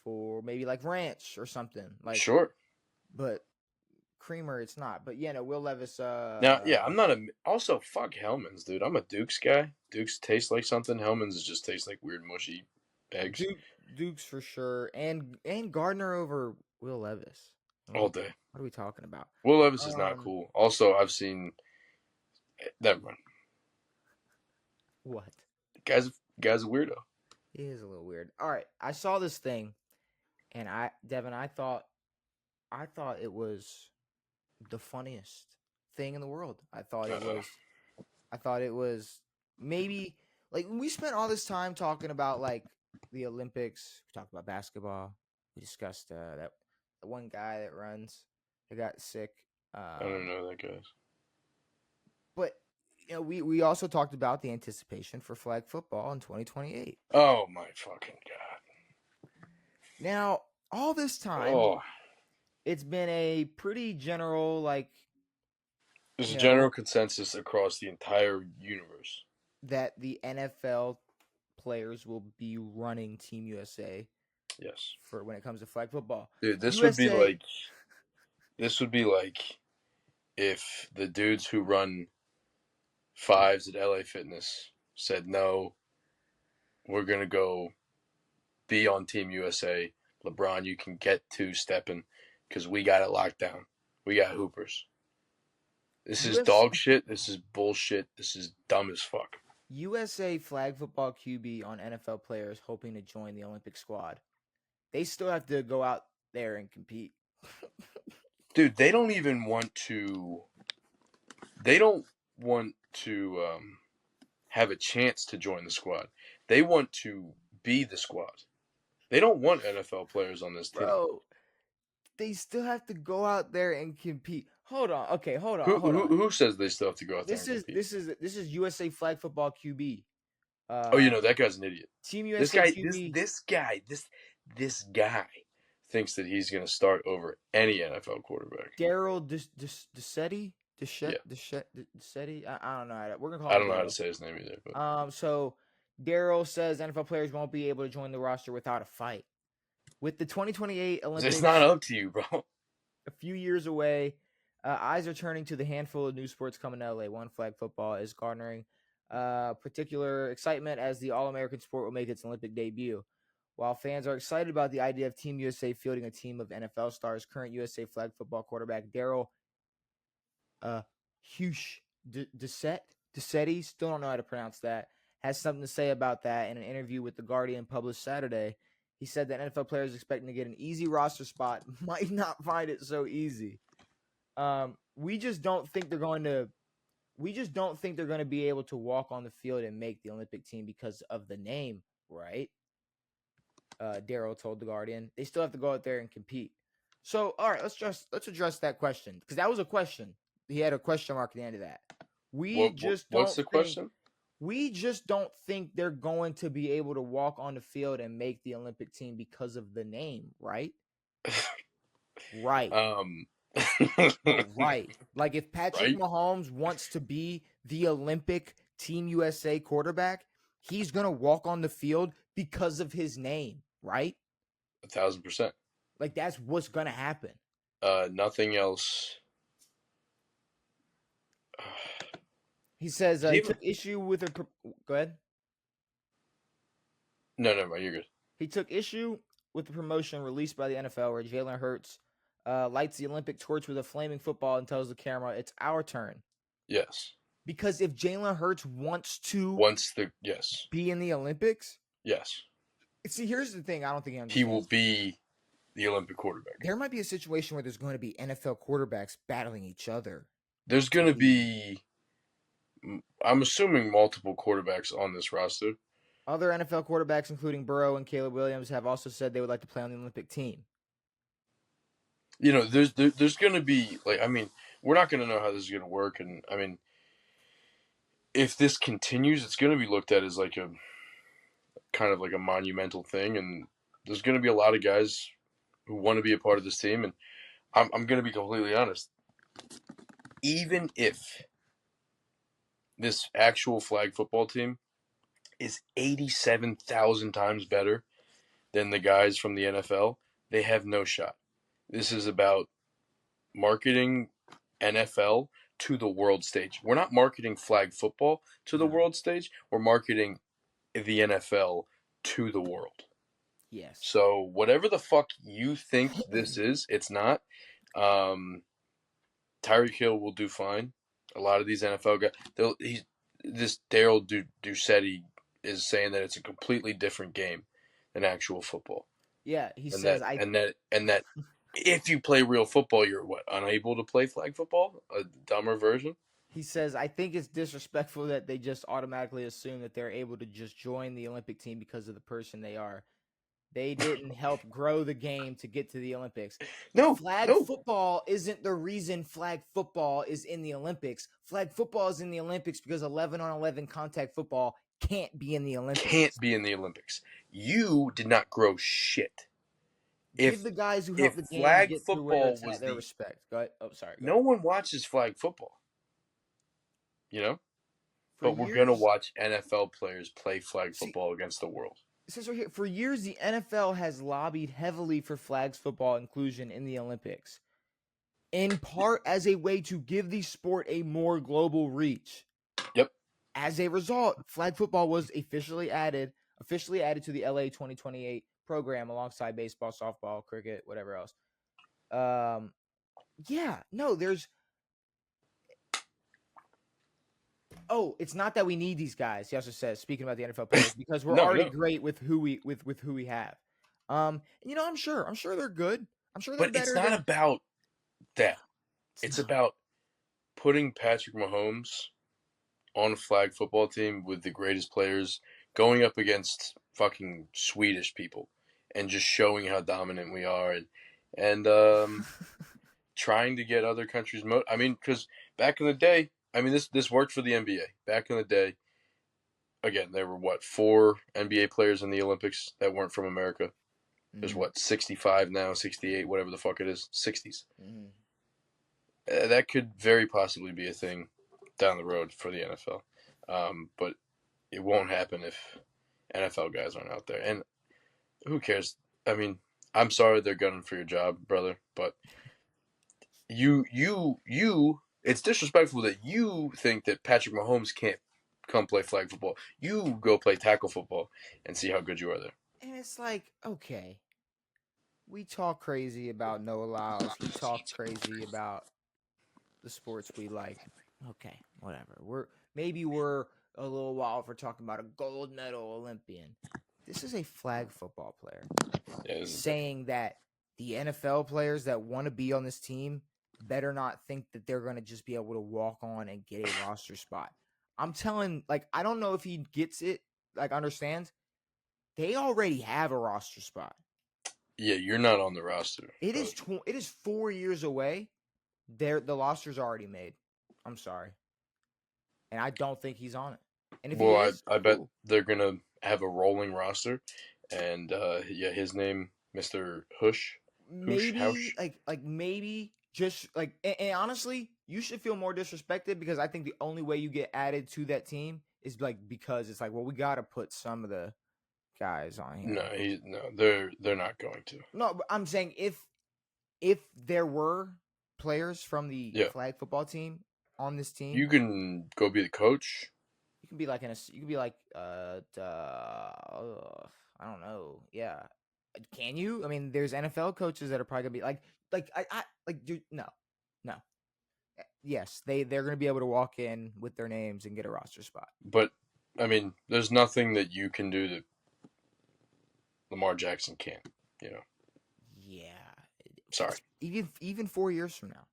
for maybe like ranch or something like. sure. But creamer, it's not. But yeah, no, Will Levis. Now, yeah, I'm not a. Also, fuck Hellman's, dude. I'm a Duke's guy. Duke's taste like something. Hellman's just tastes like weird mushy eggs Duke Dukes for sure, and Gardner over Will Levis. all day. What are we talking about? Will Levis is not Um, cool. Also, I've seen that run. what? Guy's a weirdo. He is a little weird. All right, I saw this thing, and Devin, I thought it was the funniest thing in the world. Uh, I thought it was maybe like we spent all this time talking about like the Olympics. We talked about basketball. We discussed that the one guy that runs that got sick. I don't Um, know that guy's. but we also talked about the anticipation for flag football in 2028. Oh my fucking god. Now, all this time, Oh, it's been a pretty general like there's you a know general consensus across the entire universe. that the NFL players will be running Team USA Yes, for when it comes to flag football. dude. USA, This would be like if the dudes who run fives at LA Fitness said no, we're gonna go be on Team USA. LeBron, you can get two stepping because we got it locked down. We got hoopers. This is US, dog shit. This is bullshit. This is dumb as fuck. USA flag football QB on NFL players hoping to join the Olympic squad. They still have to go out there and compete. Dude, they don't even want to. They don't want to have a chance to join the squad. They want to be the squad. They don't want NFL players on this team. Bro, they still have to go out there and compete. Hold on. Okay, Who hold who on. who says they still have to go out there and compete? This is USA flag football QB. Oh, you Um, know that guy's an idiot. Team This USA guy, QB this guy thinks that he's going to start over any NFL quarterback. Daryl Desetti, Yeah, Desetti. I don't know. We're gonna call I him don't know how to Daryl. say his name either, but So Daryl says NFL players won't be able to join the roster without a fight. With the 2028 it's not Olympics up to you, bro. a few years away, eyes are turning to the handful of new sports coming to LA. One flag football is garnering particular excitement as the All American sport will make its Olympic debut. While fans are excited about the idea of Team USA fielding a team of NFL stars, current USA flag football quarterback Daryl Hush Desetti, still don't know how to pronounce that, has something to say about that in an interview with The Guardian published Saturday. He said that NFL players expecting to get an easy roster spot might not find it so easy. We just don't think they're going to. We just don't think they're going to be able to walk on the field and make the Olympic team because of the name, right? Daryl told The Guardian. They still have to go out there and compete. So, all right, let's address that question because that was a question. He had a question mark at the end of that. What's the question? We just don't think they're going to be able to walk on the field and make the Olympic team because of the name, right? Right. Right. Like if Patrick Right? Mahomes wants to be the Olympic Team USA quarterback, he's going to walk on the field because of his name, right? 1,000%. Like that's what's going to happen. Nothing else. He says Did he he even? took issue with her. Go ahead. No, no, you're good. He took issue with the promotion released by the NFL where Jalen Hurts lights the Olympic torch with a flaming football and tells the camera, "It's our turn." Yes. Because if Jalen Hurts wants to Yes. be in the Olympics, Yes. see, here's the thing I don't think he He will understands. be the Olympic quarterback. There might be a situation where there's going to be NFL quarterbacks battling each other There's to going to be be, I'm assuming, multiple quarterbacks on this roster. other NFL quarterbacks, including Burrow and Caleb Williams, have also said they would like to play on the Olympic team. You know, there's going to be, like, I mean, we're not going to know how this is going to work. And, I mean, if this continues, it's going to be looked at as like a kind of like a monumental thing. And there's going to be a lot of guys who want to be a part of this team. And I'm going to be completely honest. Even if this actual flag football team is 87,000 times better than the guys from the NFL, they have no shot. This is about marketing NFL to the world stage. We're not marketing flag football to the No. world stage. We're marketing the NFL to the world. Yes. So whatever the fuck you think this is, it's not. Um, Tyreek Hill will do fine. A lot of these NFL guys, this Daryl Ducetti is saying that it's a completely different game than actual football, Yeah, he and says that I and that and that if you play real football, you're unable to play flag football, a dumber version. he says I think it's disrespectful that they just automatically assume that they're able to just join the Olympic team because of the person they are. They didn't help grow the game to get to the Olympics. No, Flag no, football isn't the reason flag football is in the Olympics. Flag football is in the Olympics because 11 on 11 contact football can't be in the can't Olympics. be in the Olympics. You did not grow shit. Give If the guys who if helped the game flag get to where football it's at was their the respect. Go ahead. Oh, sorry. Go no ahead. one watches flag football, you know. For But we're gonna years, watch NFL players play flag see, football against the world. it says right here, for years the NFL has lobbied heavily for flags football inclusion in the Olympics, in part as a way to give the sport a more global reach. Yep. As a result, flag football was officially added to the LA 2028 program alongside baseball, softball, cricket, whatever else. Um, yeah, no, there's. Oh, it's not that we need these guys. He also says, speaking about the NFL players, because we're No, already no. great with who we have. I'm sure they're good. I'm sure they're But it's better not than. about Yeah, that. it's It's not. about putting Patrick Mahomes on a flag football team with the greatest players going up against fucking Swedish people and just showing how dominant we are and trying to get other countries I mean, because back in the day, I mean, this worked for the NBA. Back in the day, again, there were what, 4 NBA players in the Olympics that weren't from America. There's Mm-hmm. what, 65 now, 68, whatever the fuck it is, 60s. Mm-hmm. That could very possibly be a thing down the road for the NFL. But it won't happen if NFL guys aren't out there. And who cares? I mean, I'm sorry they're gunning for your job, brother, but it's disrespectful that you think that Patrick Mahomes can't come play flag football. You go play tackle football and see how good you are there. And it's like, okay, we talk crazy about Noah Lyles. He talked crazy about the sports we like. Okay, whatever. We're a little wild for talking about a gold medal Olympian. This is a flag football player Yeah, this is different. saying that the NFL players that want to be on this team better not think that they're going to just be able to walk on and get a roster spot. I'm telling, like, I don't know if he gets it, like, understands. They already have a roster spot. Yeah, you're not on the roster. It is 4 years away. The roster's already made. I'm sorry, and I don't think he's on it. And if he Well, is, I bet cool. they're gonna have a rolling roster, and yeah, his name, Mister Hush, Maybe Hausch. like maybe just like, and honestly, you should feel more disrespected because I think the only way you get added to that team is like because it's like, well, we got to put some of the guys on No, here. they're not going to. No, but I'm saying if there were players from the Yeah, flag football team on this you team, can go be the coach. you can be like you can be like I don't know. Yeah. Can you? I mean, there's NFL coaches that are probably gonna be I like dude, no. No. Yes, they're gonna be able to walk in with their names and get a roster spot. But I mean, there's nothing that you can do that Lamar Jackson can't. You know, Yeah. sorry, Even 4 years from now.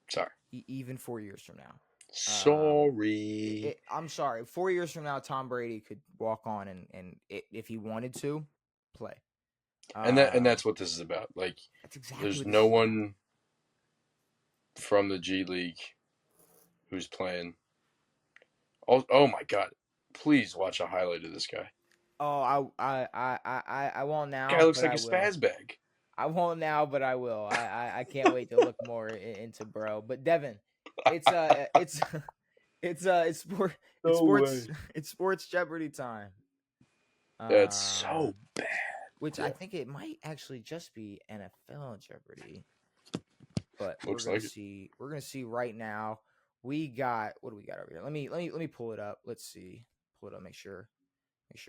sorry, Even 4 years from now. sorry. I'm sorry. 4 years from now, Tom Brady could walk on if he wanted to, play. And Um, that's what this is about. Like, that's exactly there's what this no is about. one from the G League who's playing. Oh my God! Please watch a highlight of this guy. Oh, I won't Guy now, looks but like I a will. spaz bag. I won't now, but I will. I can't wait to look more into bro. But Devin, it's it's sport it's No sports way. it's sports Jeopardy time. That's so Um, bad. which I Yeah, think it might actually just be NFL Jeopardy. But we're looks gonna like it. see. We're gonna see right now. We got what do we got over here? Let me pull it up. Let's see. Pull it up. Make sure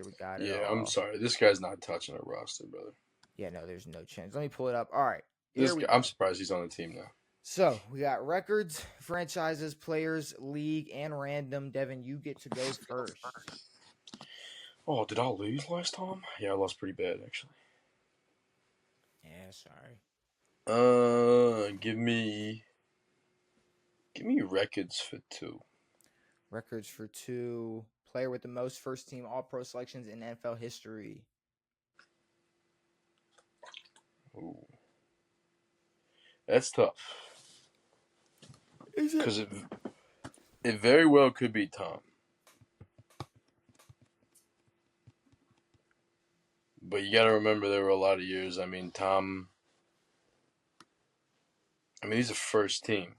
we got it Yeah, I'm all. sorry. This guy's not touching a roster, brother. Yeah, no, there's no chance. Let me pull it up. All right, here This we guy, I'm go. surprised he's on the team now. So we got records, franchises, players, league, and random. Devin, you get to go first. Oh, did I lose last time? Yeah, I lost pretty bad actually. Yeah, sorry. Give me records for two. Records for two. Player with the most first team All Pro selections in NFL history. Ooh, that's tough Is it? because it very well could be Tom, but you got to remember there were a lot of years. I mean, Tom. I mean, he's a first team.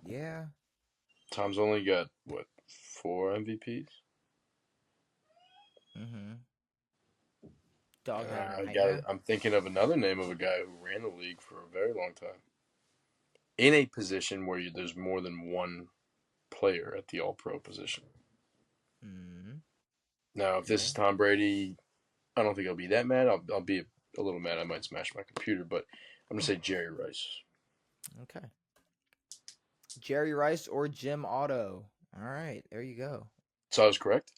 Yeah. Tom's only got what 4 MVPs. Mm-hmm. Dog having a Got it. nightmare. I'm thinking of another name of a guy who ran the league for a very long time in a position where there's more than one player at the All Pro position. Mm-hmm. Now, if this Yeah. is Tom Brady, I don't think I'll be that mad. I'll be a little mad. I might smash my computer, but I'm gonna say Jerry Rice. Okay. Jerry Rice or Jim Otto. All right, there you go. So I was correct.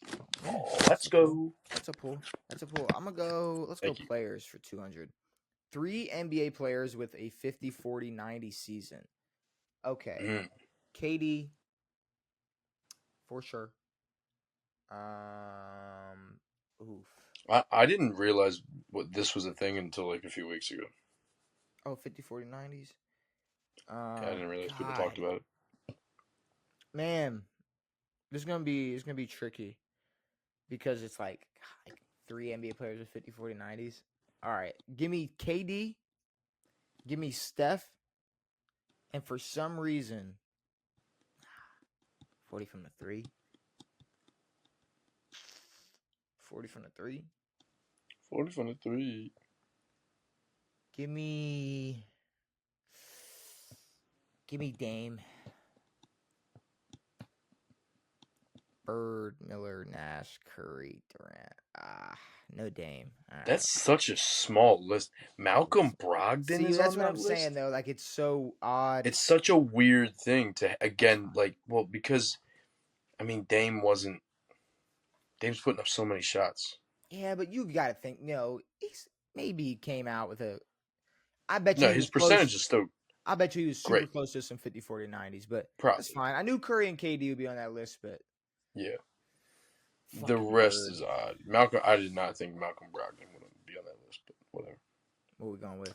Yeah, that's Let's a pull. go. That's a pull. That's a pull. I'm gonna go. Let's go Thank you. players for 200. Three NBA players with a 50, 40, 90 season. Okay. Mm. KD for sure. Um. Oof. I didn't realize what this was a thing until like a few weeks ago. Oh, 50, 40, 90s. Yeah, I didn't realize people talked God, about it. man, it's gonna be tricky because it's like three NBA players with 50, 40, 90s. All right, give me KD, give me Steph, and for some reason, 40 from the three. 40 from the three. 40 from the three. Give me Dame. Bird, Miller, Nash, Curry, Durant. No Dame. All right. That's such a small list. Malcolm Brogdon See, is that's on what I'm that saying list. though. Like it's so odd. It's such a weird thing to again like well because I mean Dame's putting up so many shots. Yeah, but you got to think. He's maybe came out with a. I bet you No, he his was percentage close. is still I bet you he was super great. close to some 50, 40, 90s. But that's Probably. fine. I knew Curry and KD would be on that list, but Yeah. The fucking rest bird. is odd. Malcolm I did not think Malcolm Brogdon would be on that list, but whatever. What are we going with?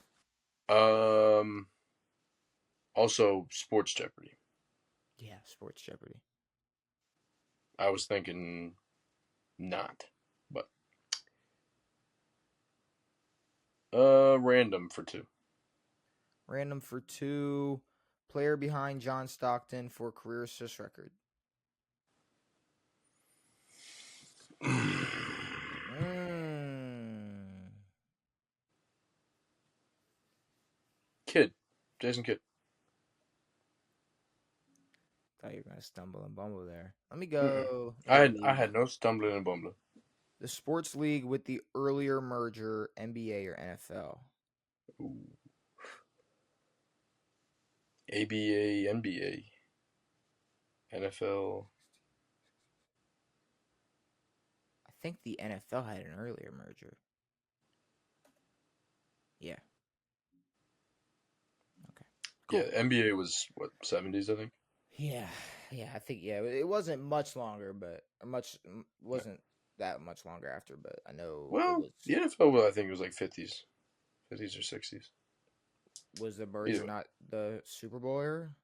Um Also Sports Jeopardy. Yeah, Sports Jeopardy. I was thinking not. But random for two. Random for 2. Player behind John Stockton for career assist record. Mm. Kidd. Jason Kidd. Thought you were gonna stumble and bumble there. Let me Mm-mm. go. I The had no stumbling and bumbling. the sports league with the earlier merger, NBA or NFL. Ooh. ABA, NBA, NFL. I think the NFL had an earlier merger. Yeah. Okay. Yeah, Cool. NBA was what 70s, I think. Yeah. Yeah. I think it wasn't much longer, but wasn't that much longer after. But I know it Well, was. the NFL, well, I think it was like 50s or 60s. Was the Either merger way, not the Super Bowl era?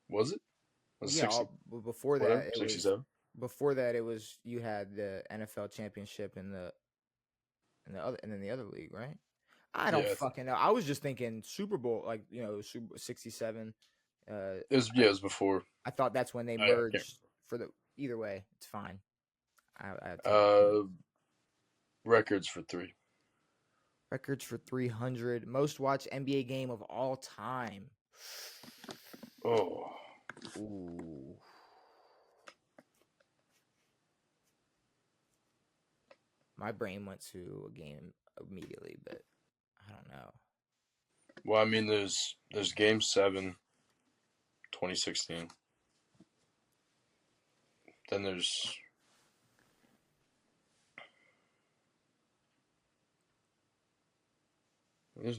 was it? Well, Was it yeah. 60? Before Whatever, that, it was 67. you had the NFL championship and then the other league, right? I don't Yeah, fucking know. I was just thinking Super Bowl, like Super 67. it was before. I thought that's when they I can't merged for the. Either way, it's fine. I have to. remember. Records for 3. Records for 300 most watched NBA game of all time. Oh, Ooh, my brain went to a game immediately, but I don't know. well, I mean, there's Game 7, 2016. Then there's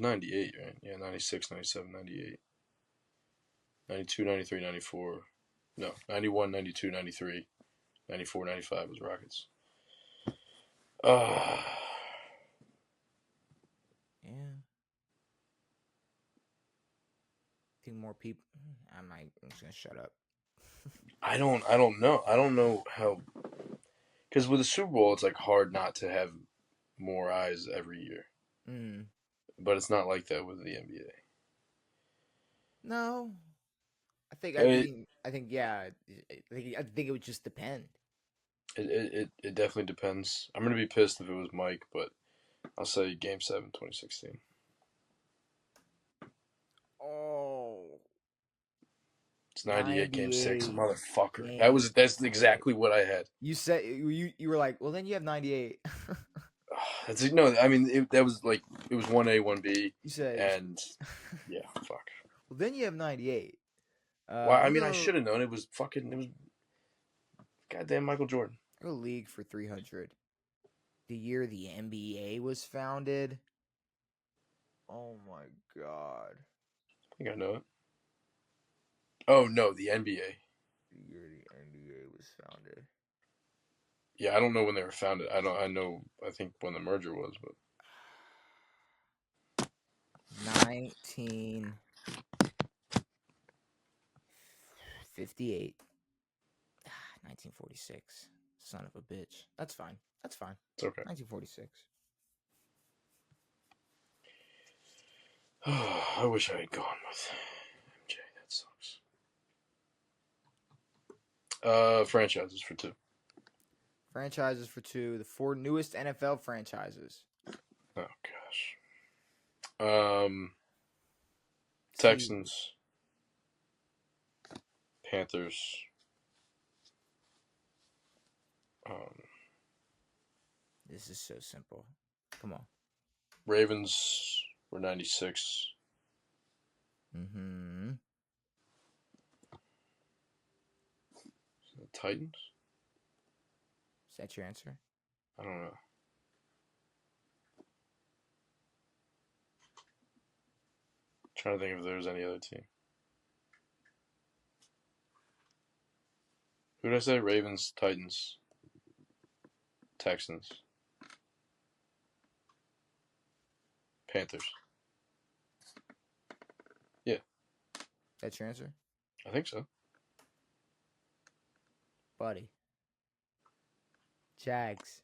98, right? Yeah, 96, 97, 98, 92, 93, 94. No, 91, 92, 93, 94, 95 was Rockets. Uh, Yeah, I think more people. I'm just gonna shut up. I don't know. I don't know how, because with the Super Bowl, it's like hard not to have more eyes every year. Mm, But it's not like that with the NBA. no, It I think yeah. I think it would just depend. it definitely depends. I'm gonna be pissed if it was Mike, but I'll say Game 7, 2016. Oh, It's 98, Game 6, 98 motherfucker. game That's 6. exactly what I had. You said you were like, well, then you have 98. That's no. I mean, that was like it was 1A, 1B, You said, and yeah, fuck. well, then you have 98. Well, I'm I gonna mean, I go. should have known it was fucking. It was goddamn Michael Jordan. Go league for 300. The year the NBA was founded. Oh my god. I think I know it. Oh no, the NBA. The year the NBA was founded. Yeah, I don't know when they were founded. I don't. I know. I think when the merger was, but 1958. 1946. Son of a bitch. That's fine. That's fine. it's okay. 1946. I wish I had gone with MJ. That sucks. Franchises for 2. Franchises for 2. The 4 newest NFL franchises. Oh gosh. Team. Texans, Panthers, um, This is so simple. Come on. Ravens were 96. Mm-hmm. Titans. Is that your answer? I don't know. Trying to think if there was any other team. Who did I say? Ravens, Titans, Texans, Panthers. Yeah, That's your answer? I think so. Buddy. Jags.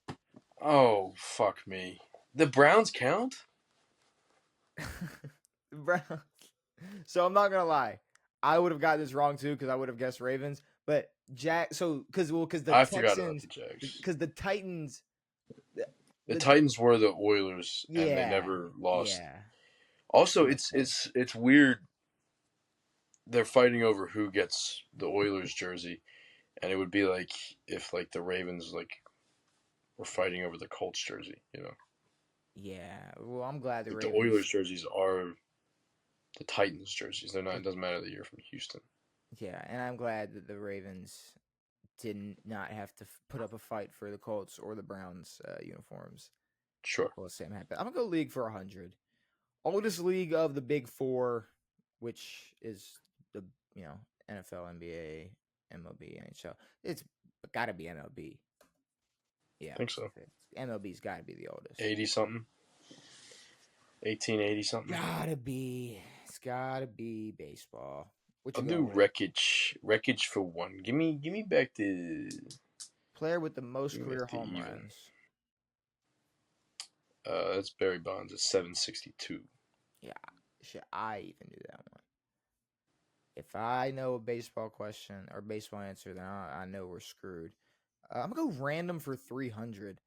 Oh fuck me. The Browns count? Bro. So I'm not gonna lie. I would have gotten this wrong too because I would have guessed Ravens. But because the I forgot about Texans, the Jags. because the Titans, the, The the Titans were the Oilers, and they yeah, never lost. yeah, Also, it's okay, it's it's weird. They're fighting over who gets the Oilers jersey, and it would be like if like the Ravens were fighting over the Colts jersey. yeah. Well, I'm glad the Like the Oilers Ravens. jerseys are the Titans jerseys. They're not. It doesn't matter that you're from Houston. Yeah, and I'm glad that the Ravens did not have to put up a fight for the Colts or the Browns uniforms. Sure. Well, same happened. I'm gonna go league for 100. Oldest league of the big four, which is the NFL, NBA, MLB, NHL. It's got to be MLB. Yeah, I think so. MLB's got to be the oldest. 80 something. 1880 something. Gotta be. It's gotta be baseball. What I'll you do going with? wreckage for one. Give me back the Player with the most give me career back the home even. runs. That's Barry Bonds at 762. Yeah, should I even do that one? If I know a baseball question or baseball answer, then I know we're screwed. I'm gonna go random for 300.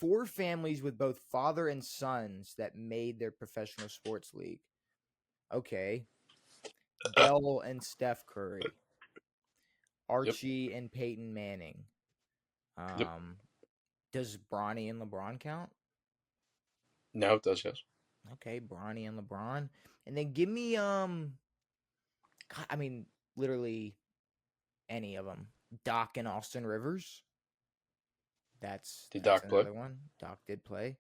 Four families with both father and sons that made their professional sports league. Okay, Dell and Steph Curry, Yep. Archie and Peyton Manning. Yep. Um, does Bronny and LeBron count? Now it does, yes. Okay, Bronny and LeBron, and then give me God, I mean literally any of them. Doc and Austin Rivers. Did That's Doc play? another one. Doc did play.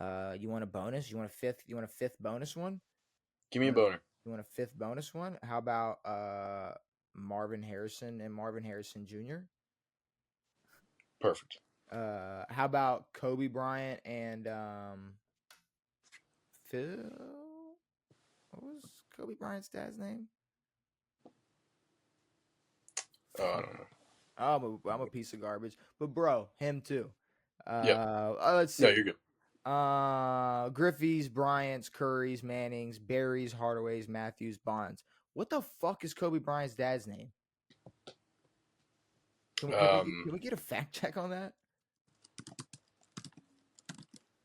You want a bonus? You want a fifth? You want a fifth bonus one? Give You me a want a boner. you want a fifth bonus one? How about Marvin Harrison and Marvin Harrison Jr.? Perfect. How about Kobe Bryant and Phil? What was Kobe Bryant's dad's name? Oh, I Fuck. don't know. I'm a piece of garbage, but bro, him too. Yep. Let's No, see. you're good. Griffey's, Bryant's, Curry's, Manning's, Barry's, Hardaway's, Matthews, Bonds. What the fuck is Kobe Bryant's dad's name? Um, Can we get a fact check on that?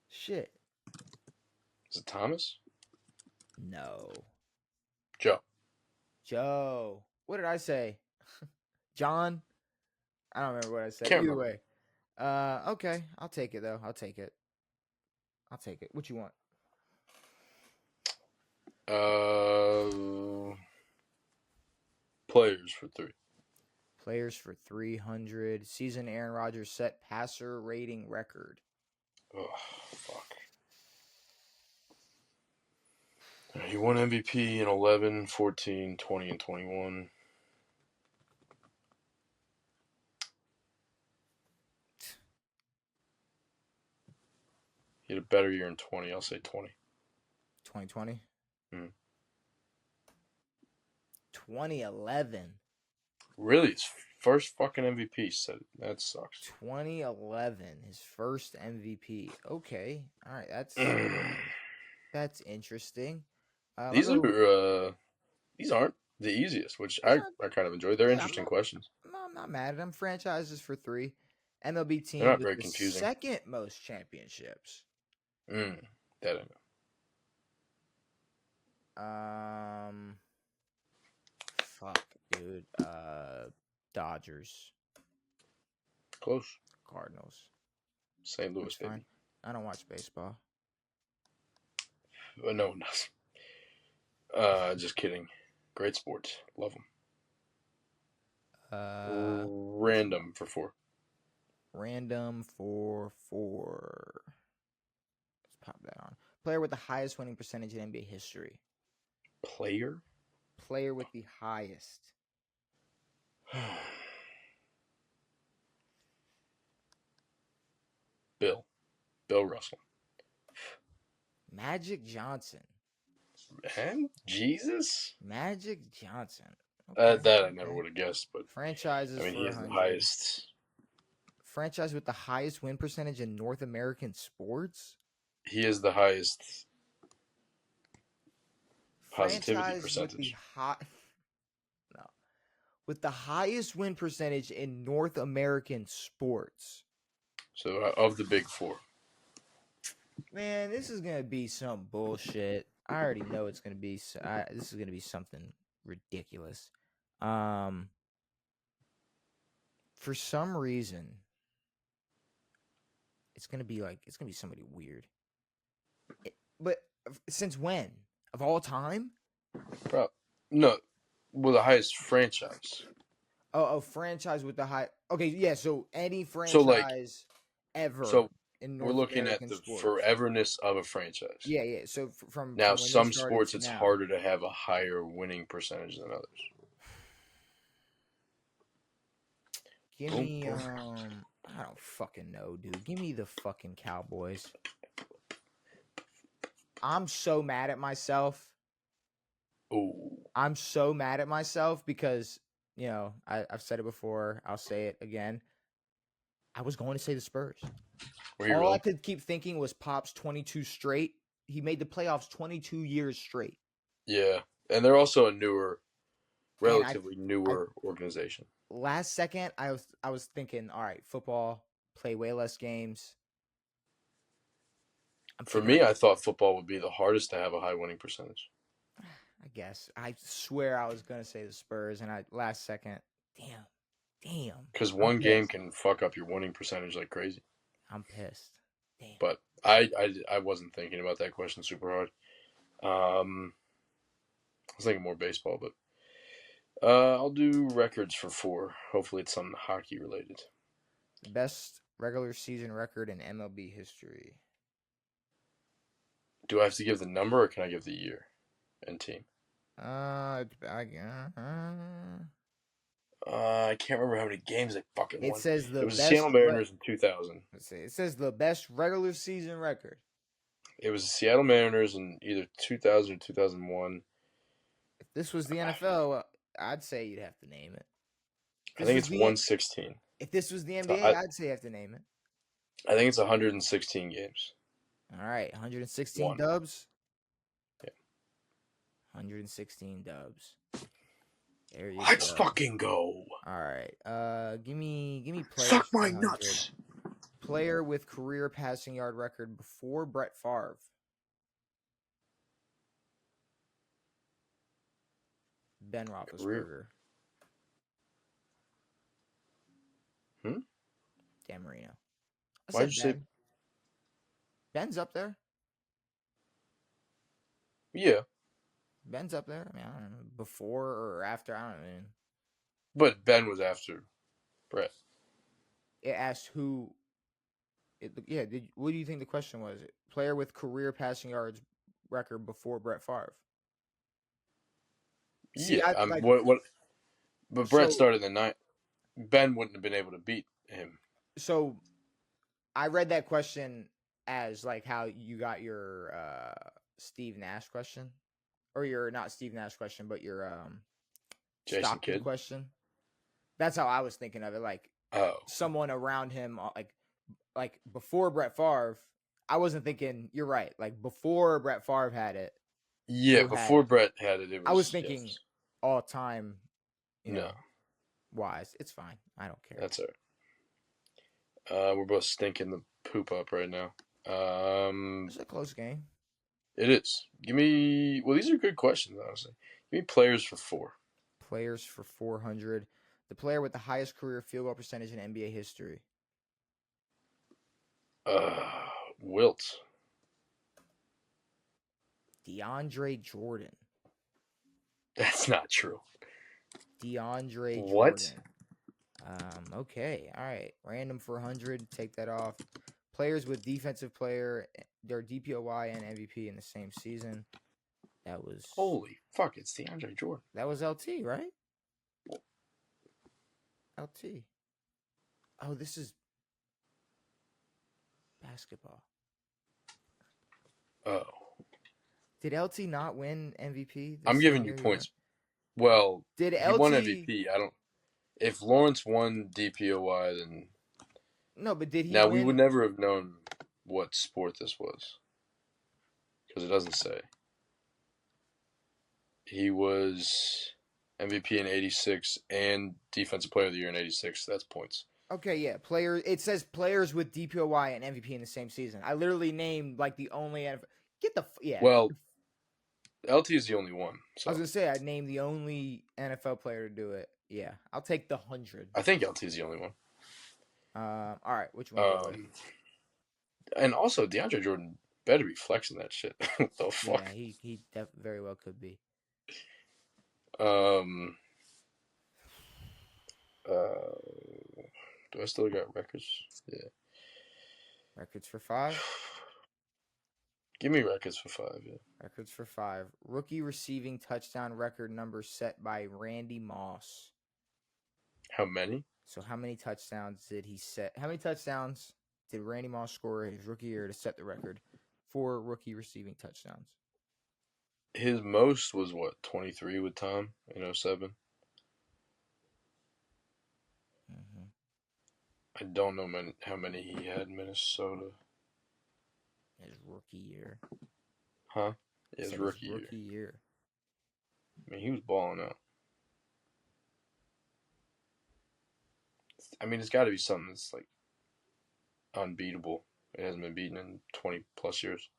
Shit. is it Thomas? No. Joe. Joe. What did I say? John? I don't remember what I said. Can't Either remember. way. Okay. I'll take it though. I'll take it. I'll take it. What you want? Players for 3. Players for 300. Season Aaron Rodgers set passer rating record. Oh, fuck. He won MVP in 11, 14, 20, and 21. He had a better year in 20. I'll say 20. 2020? Mm. 2011. Really? His first fucking MVP said that sucks. 2011, his first MVP. Okay, all right, that's interesting. I'll these go. are these aren't the easiest, which I, Uh, I kind of enjoy. They're yeah, interesting questions. I'm not mad at them. Franchises for 3. MLB They're team not with very the confusing. second most championships. That I know. Fuck, dude. Dodgers, Close. Cardinals. St. Louis, That's fine. baby. I don't watch baseball. No one does. Just kidding. Great sports. Love them. What you want? Random for 4. Random for 4. Let's pop that on. Player with the highest winning percentage in NBA history. Player? Player with the highest. Bill Russell. Magic Johnson. And Jesus? Magic Johnson. Okay. That I never would have guessed, but Franchises I mean, for he is the 100. highest. Franchise with the highest win percentage in North American sports. He is the highest positivity franchise with the percentage. no, with the highest win percentage in North American sports. So of the big four. Man, this is gonna be some bullshit. I already know it's gonna be. This is gonna be something ridiculous. For some reason, it's gonna be somebody weird. But since when? Of all time? No, well, the highest franchise. Oh, franchise with the high. Okay, yeah. So any So like, franchise ever so in we're North looking at American the sports. foreverness of a franchise. Yeah, yeah. So from Now, when they some started sports to it's now. harder to have a higher winning percentage than others. Give Boom, me boom. I don't fucking know, dude. Give me the fucking Cowboys. I'm so mad at myself. Ooh, I'm so mad at myself because, I've said it before. I'll say it again. I was going to say the Spurs. were you All I really? could keep thinking was Pop's 22 straight. He made the playoffs 22 years straight. Yeah, and they're also a And relatively I newer organization. last second I was thinking, all right, football, play way less games. I'm For thinking me, like I thought football would be the hardest to have a high winning percentage. I guess. I swear I was gonna say the Spurs and I last second. Damn. Because I'm one game pissed. can fuck up your winning percentage like crazy. I'm pissed. Damn. But I wasn't thinking about that question super hard. I was thinking more baseball, but I'll do records for 4. Hopefully, it's something hockey related. The best regular season record in MLB history. Do I have to give the number or can I give the year and team? Uh, I, I can't remember how many games they fucking it won. says It the was the Seattle best. Mariners in 2000. Let's see. It says the best regular season record. It was the Seattle Mariners in either 2000 or 2001. If this was the NFL, I'd say you'd have to name it. I If this think was it's the 116. if this was the So NBA, I'd say you have to name it. I think it's 116 games. All right, 116 One. dubs. Yeah. 116 dubs. There you Let's go. fucking go. All right. Give me players Suck for my 100. nuts. Player with career passing yard record before Brett Favre. Ben Career. Roethlisberger. Dan Marino. I Why'd said you say? Ben. Ben's up there. Yeah, Ben's up there. I mean, I don't know. Before or after, I don't know. but Ben was after Brett. It asked who. What do you think the question was? Player with career passing yards record before Brett Favre. See, Yeah, I like what? But Brett so started in the 9. Ben wouldn't have been able to beat him. so. I read that question as like how you got your Steve Nash question, or your not Steve Nash question, but your Jason Stockton Kidd. question. That's how I was thinking of it. Like Oh, someone around him, like before Brett Favre. I wasn't thinking. You're right. Like before Brett Favre had it, yeah. who had? Before Brett had it, it I was was thinking yes. all time. No, Wise. It's fine. I don't care. that's all right. We're both stinking the poop up right now. It's a close game. It is. Give me. Well, these are good questions, honestly. Give me players for 4. Players for 400. The player with the highest career field goal percentage in NBA history. Wilt. DeAndre Jordan. That's not true. DeAndre What? Jordan. Okay. All right. Random for 100. Take that off. Players with defensive player, their DPOY and MVP in the same season. That was Fuck! It's DeAndre Jordan. That was LT, right? LT. Oh, this is basketball. Oh, Did LT not win MVP? I'm giving you points. Well, Did he won LT MVP. I don't. If Lawrence won DPOY, then No, but did he now we win? would never have known what sport this was because it doesn't say. He was MVP in '86 and Defensive Player of the Year in '86. That's points. Okay, yeah. Player. It says players with DPOY and MVP in the same season. I literally named like the only NFL. Get the yeah. Well, LT is the only one. I was So gonna say I named the only NFL player to do it. Yeah, I'll take the 100. I think LT is the only one. All right, which one to go with? And also DeAndre Jordan better be flexing that shit. What the Yeah, fuck? he very well could be. Um. Do I still got records? Yeah. Records for 5. Give me records for 5. Yeah. Records for 5. Rookie receiving touchdown record number set by Randy Moss. How many? So how many touchdowns did he set? How many touchdowns did Randy Moss score his rookie year to set the record for rookie receiving touchdowns? His most was what, 23 with Tom in 07? Mm-hmm. I don't know how many he had in Minnesota. His rookie year. Huh? His rookie year. I mean, he was balling out. I mean, it's got to be something that's like unbeatable. It hasn't been beaten in 20 plus years.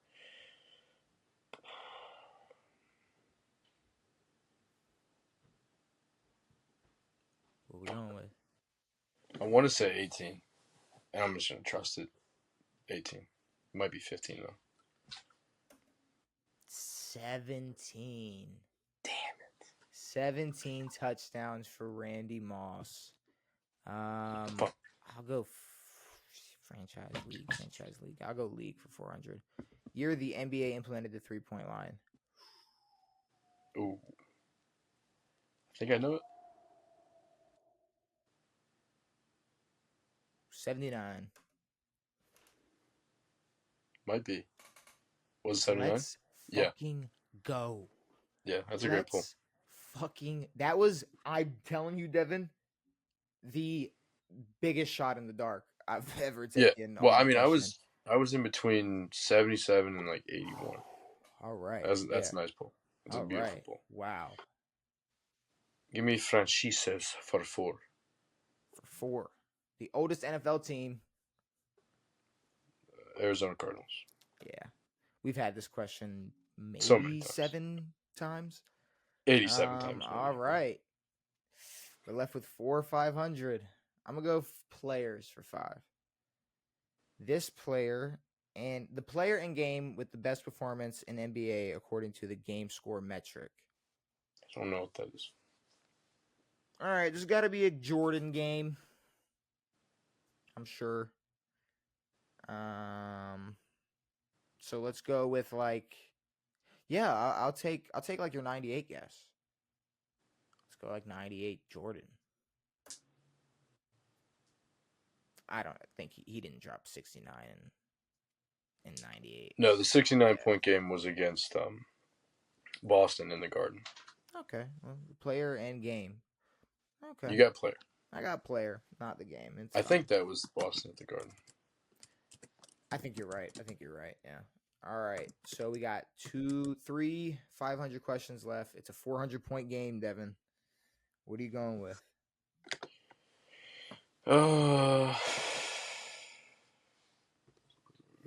What we going with? I want to say 18, and I'm just gonna trust it. 18. It might be 15 though. 17. Damn it. 17 touchdowns for Randy Moss. Fuck. I'll go franchise league. I'll go league for 400. Year the NBA implemented the 3-point line. Ooh. I think I know it. 79. Might be. Was it 79? Let's fucking go. Yeah, that's a great pull. That was, I'm telling you, Devin, the biggest shot in the dark I've ever taken. Well, I mean, I was in between 77 and like 81. All right. That's a nice pull. It's a beautiful pull. Wow. Give me franchises for 4. For 4. The oldest NFL team. Arizona Cardinals. Yeah. We've had this question maybe so many times. 7 times. 87 times. All right. We're left with 4 or 500. I'm going to go players for 5. This player and the player in game with the best performance in NBA according to the game score metric. I don't know what that is. All right. There's got to be a Jordan game. I'm sure. So let's go with like, yeah, I'll take like your 98 guess. Let's go like 98 Jordan. I don't think he didn't drop 69 in 98. No, the 69-point game was against Boston in the Garden. Okay, well, player and game. Okay, you got player. I got player, not the game. I think that was Boston at the Garden. I think you're right. Yeah. All right. So we got 500 questions left. It's a 400-point game, Devin. What are you going with?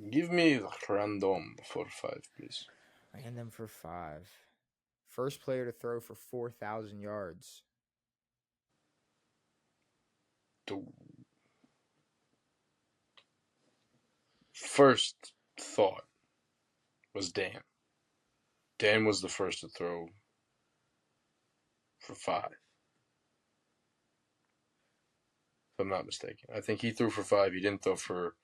Give me random for 5, please. Random for 5. First player to throw for 4,000 yards. First thought was Dan. Dan was the first to throw for 5. If I'm not mistaken. I think he threw for 5. He didn't throw for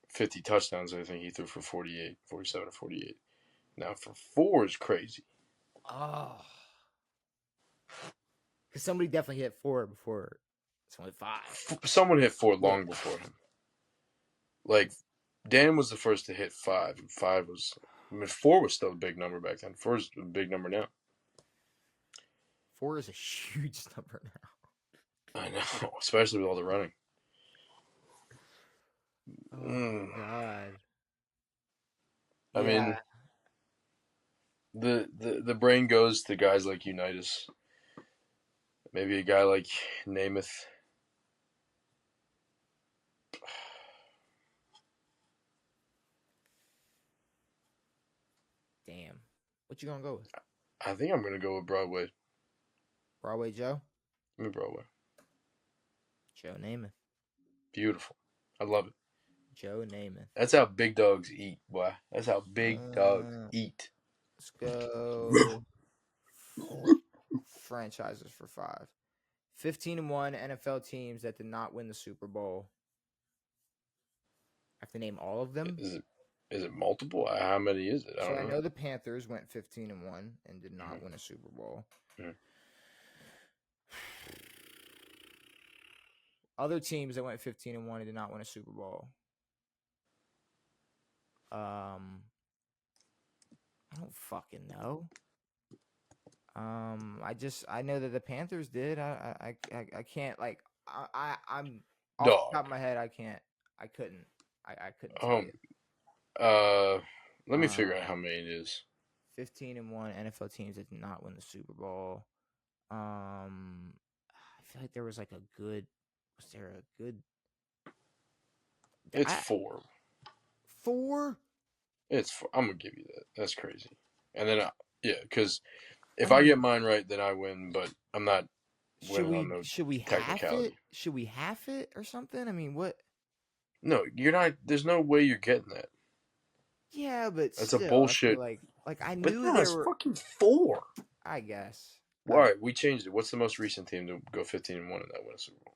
50 touchdowns. I think he threw for 47 or 48. Now for 4 is crazy. Oh. Because somebody definitely hit 4 before someone hit 5. Someone hit 4 long before him. Like, Dan was the first to hit 5. And 5 was... I mean, 4 was still a big number back then. 4 is a big number now. 4 is a huge number now. I know. Especially with all the running. Oh, God. I mean, the brain goes to guys like Unitas. Maybe a guy like Namath. Damn. What you gonna go with? I think I'm gonna go with Broadway. Broadway Joe? Give me Broadway. Joe Namath. Beautiful. I love it. Joe Namath. That's how big dogs eat, boy. That's how big dogs eat. Let's go. Franchises for 5. 15-1 NFL teams that did not win the Super Bowl. I have to name all of them. Is it multiple? How many is it? I know the Panthers went 15-1 and did not win a Super Bowl. Mm-hmm. Other teams that went 15-1 and did not win a Super Bowl. I don't fucking know. I know that the Panthers did. I can't like I'm off the top of my head. I couldn't tell you. Let me figure out how many it is. 15-1 NFL teams that did not win the Super Bowl. I feel like there was like a good. Was there a good? It's 4. 4? It's 4. I'm gonna give you that. That's crazy. And then because if I get mine right, then I win. But I'm not winning on no should we half it? Should we half it or something? I mean, what? No, you're not. There's no way you're getting that. Yeah, but that's still, a bullshit. Like I knew there were fucking 4. I guess. All right, we changed it. What's the most recent team to go 15-1 and that win a Super Bowl?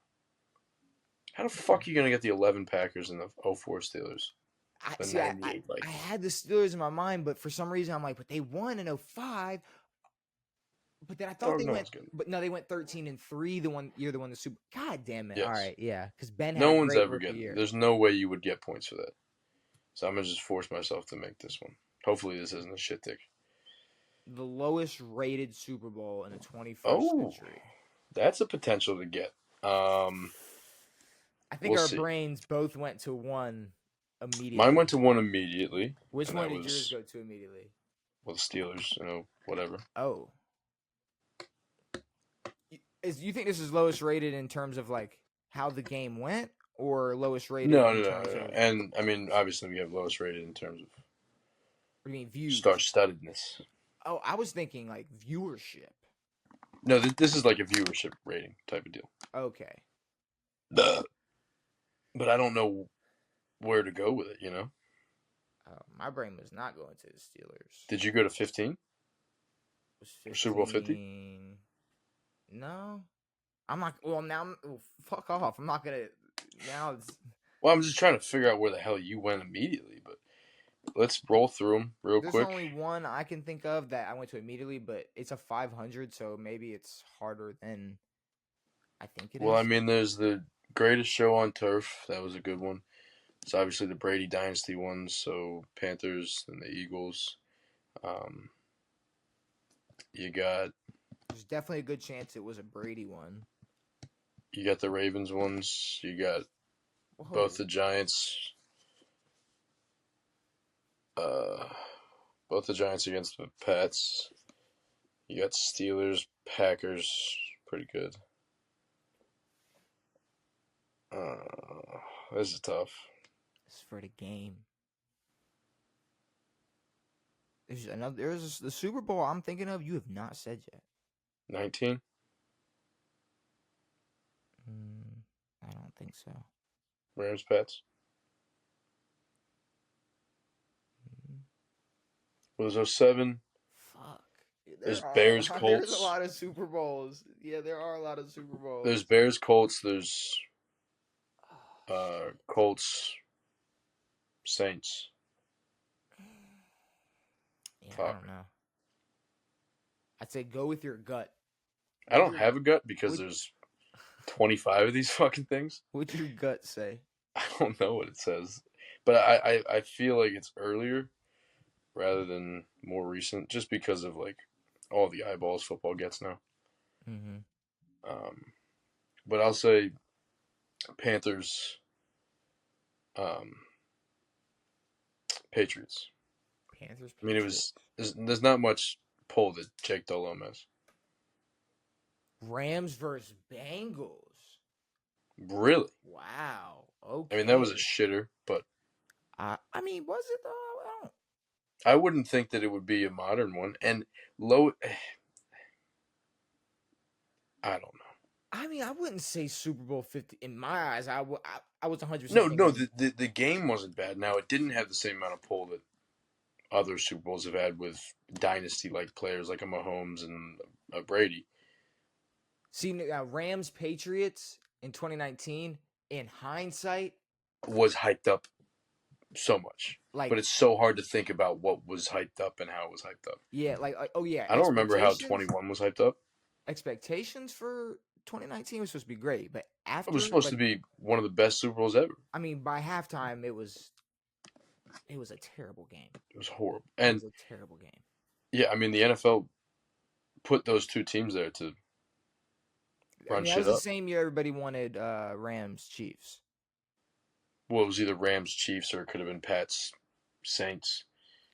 How the fuck are you gonna get the 11 Packers and the 04 Steelers? I had the Steelers in my mind, but for some reason I'm like, but they won in 05. But then I thought they went, but no, they went 13-3. The one year, the Super. God damn it! Yes. All right, yeah, because Ben had no one's ever getting. Year. There's no way you would get points for that. So I'm gonna just force myself to make this one. Hopefully, this isn't a shit tick. The lowest rated Super Bowl in the 21st century. That's a potential to get. I think our brains both went to 1 immediately. Mine went to 1 immediately. Which one did yours go to immediately? Well, the Steelers, whatever. Oh. You think this is lowest rated in terms of like how the game went, or lowest rated? No. And I mean, obviously, we have lowest rated in terms of. What do you mean views? Star-studdedness. Oh, I was thinking like viewership. No, this is like a viewership rating type of deal. Okay. But I don't know where to go with it. My brain was not going to the Steelers. Did you go to 15? Was 15... Super Bowl 50? No, I'm not. Well, now, fuck off. I'm not gonna. Now it's. Well, I'm just trying to figure out where the hell you went immediately, but let's roll through them real quick. There's only one I can think of that I went to immediately, but it's a 500, so maybe it's harder than I think it is. Well, I mean, there's the Greatest Show on Turf. That was a good one. It's obviously the Brady Dynasty ones, so Panthers and the Eagles. You got. There's definitely a good chance it was a Brady one. You got the Ravens ones. You got both the Giants. Both the Giants against the Pats. You got Steelers, Packers. Pretty good. This is tough. It's for the game. There's the Super Bowl I'm thinking of. You have not said yet. 19? I don't think so. Rams, Pats? Was 07? Fuck. There's Bears, Colts. There's a lot of Super Bowls. Yeah, there are a lot of Super Bowls. There's Bears, Colts. There's Colts, Saints. Yeah, fuck. I don't know. I'd say go with your gut. I don't have a gut because there's 25 of these fucking things. What's your gut say? I don't know what it says. But I feel like it's earlier rather than more recent just because of like all the eyeballs football gets now. Mm-hmm. But I'll say Panthers, Patriots. Panthers. I mean, it There's not much pull that Jake Delhomme has. Rams versus Bengals. Really? Wow. I mean, that was a Okay. shitter, but I mean, was it though? I don't. I wouldn't think that it would be a modern one. And low, I don't know. I mean, I wouldn't say Super Bowl 50 in my eyes. I was 100% No, no, thinking. the game wasn't bad. Now it didn't have the same amount of pull that other Super Bowls have had with dynasty like players like a Mahomes and a Brady. See, Rams Patriots in 2019. In hindsight, Was hyped up so much, like but it's so hard to think about what was hyped up and how it was hyped up. yeah, oh yeah, I don't remember how 21 was hyped up. expectations for 2019 was supposed to be great, but It was after supposed like to be one of the best Super Bowls ever. I mean, by halftime it was a terrible game. It was horrible. It And was a terrible game. yeah, I mean the NFL put those two teams there to I run mean, that shit was the up. same year everybody wanted Rams Chiefs. Well, it was either Rams Chiefs or it could have been Pats Saints.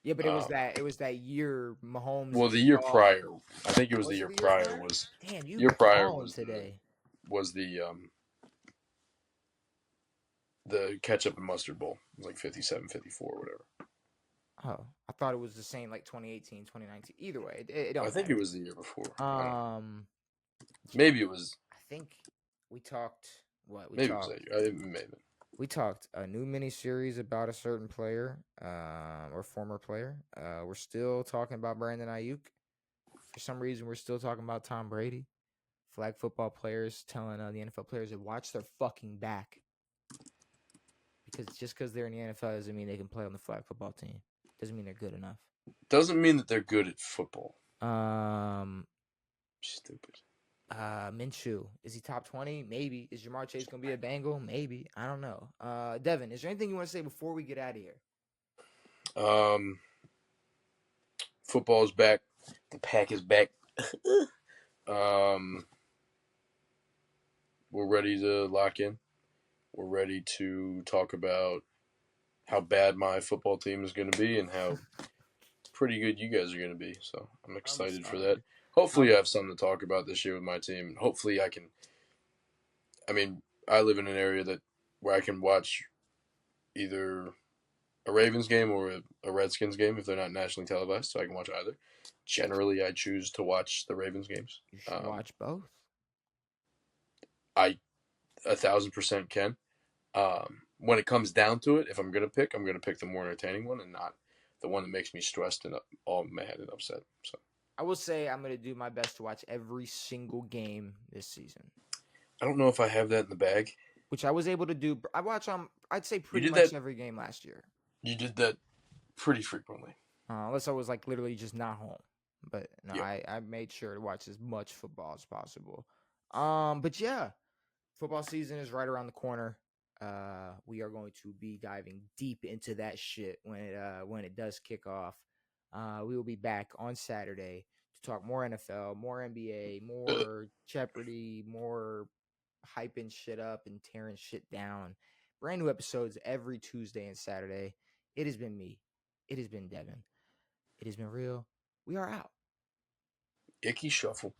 Yeah, but Um, it was that year Mahomes well, the kicked year off. prior, I think it was the Was it year the year prior prior? was Damn, you year prior balling today. was the ketchup and mustard bowl. It was like 57, 54, whatever. Oh, I thought it was the same like 2018, 2019. Either way, it I don't think it matter. was the year before. I don't know. Um, Maybe it was. I think we talked what Maybe it was that year. I think maybe. we talked a new mini series about a certain player, or former player. We're still talking about Brandon Ayuk. For some reason, we're still talking about Tom Brady. Flag football players telling the NFL players to watch their fucking back because just because they're in the NFL doesn't mean they can play on the flag football team. Doesn't mean they're good enough. Doesn't mean that they're good at football. Um, Stupid. Minshew, is he top 20? Maybe. Is Jamar Chase gonna be a Bengal? Maybe. I don't know. Devin, is there anything you want to say before we get out of here? Um, Football's back. The pack is back. um, we're ready to lock in. We're ready to talk about how bad my football team is going to be and how pretty good you guys are going to be. So I'm I'm excited for that. excited. Hopefully, Um, I have something to talk about this year with my team. Hopefully, I can. I mean, I live in an area where I can watch either a Ravens game or a Redskins game if they're not nationally televised, so I can watch either. Generally, I choose to watch the Ravens games. you should watch both. I 1,000% can. When it comes down to it, if I'm gonna pick the more entertaining one and not the one that makes me stressed and all mad and upset. So I will say I'm gonna do my best to watch every single game this season, I don't know if I have that in the bag. which I was able to do. I watch I'd say You pretty did much that. every game last year, You did that pretty frequently. unless I was like literally just not home. But no, Yeah. I made sure to watch as much football as possible. But yeah, football season is right around the corner. We are going to be diving deep into that shit when it does kick off. We will be back on Saturday to talk more NFL, more NBA, more Jeopardy, more hyping shit up and tearing shit down. Brand new episodes every Tuesday and Saturday. It has been me. It has been Devin. It has been real. We are out. Icky shuffle.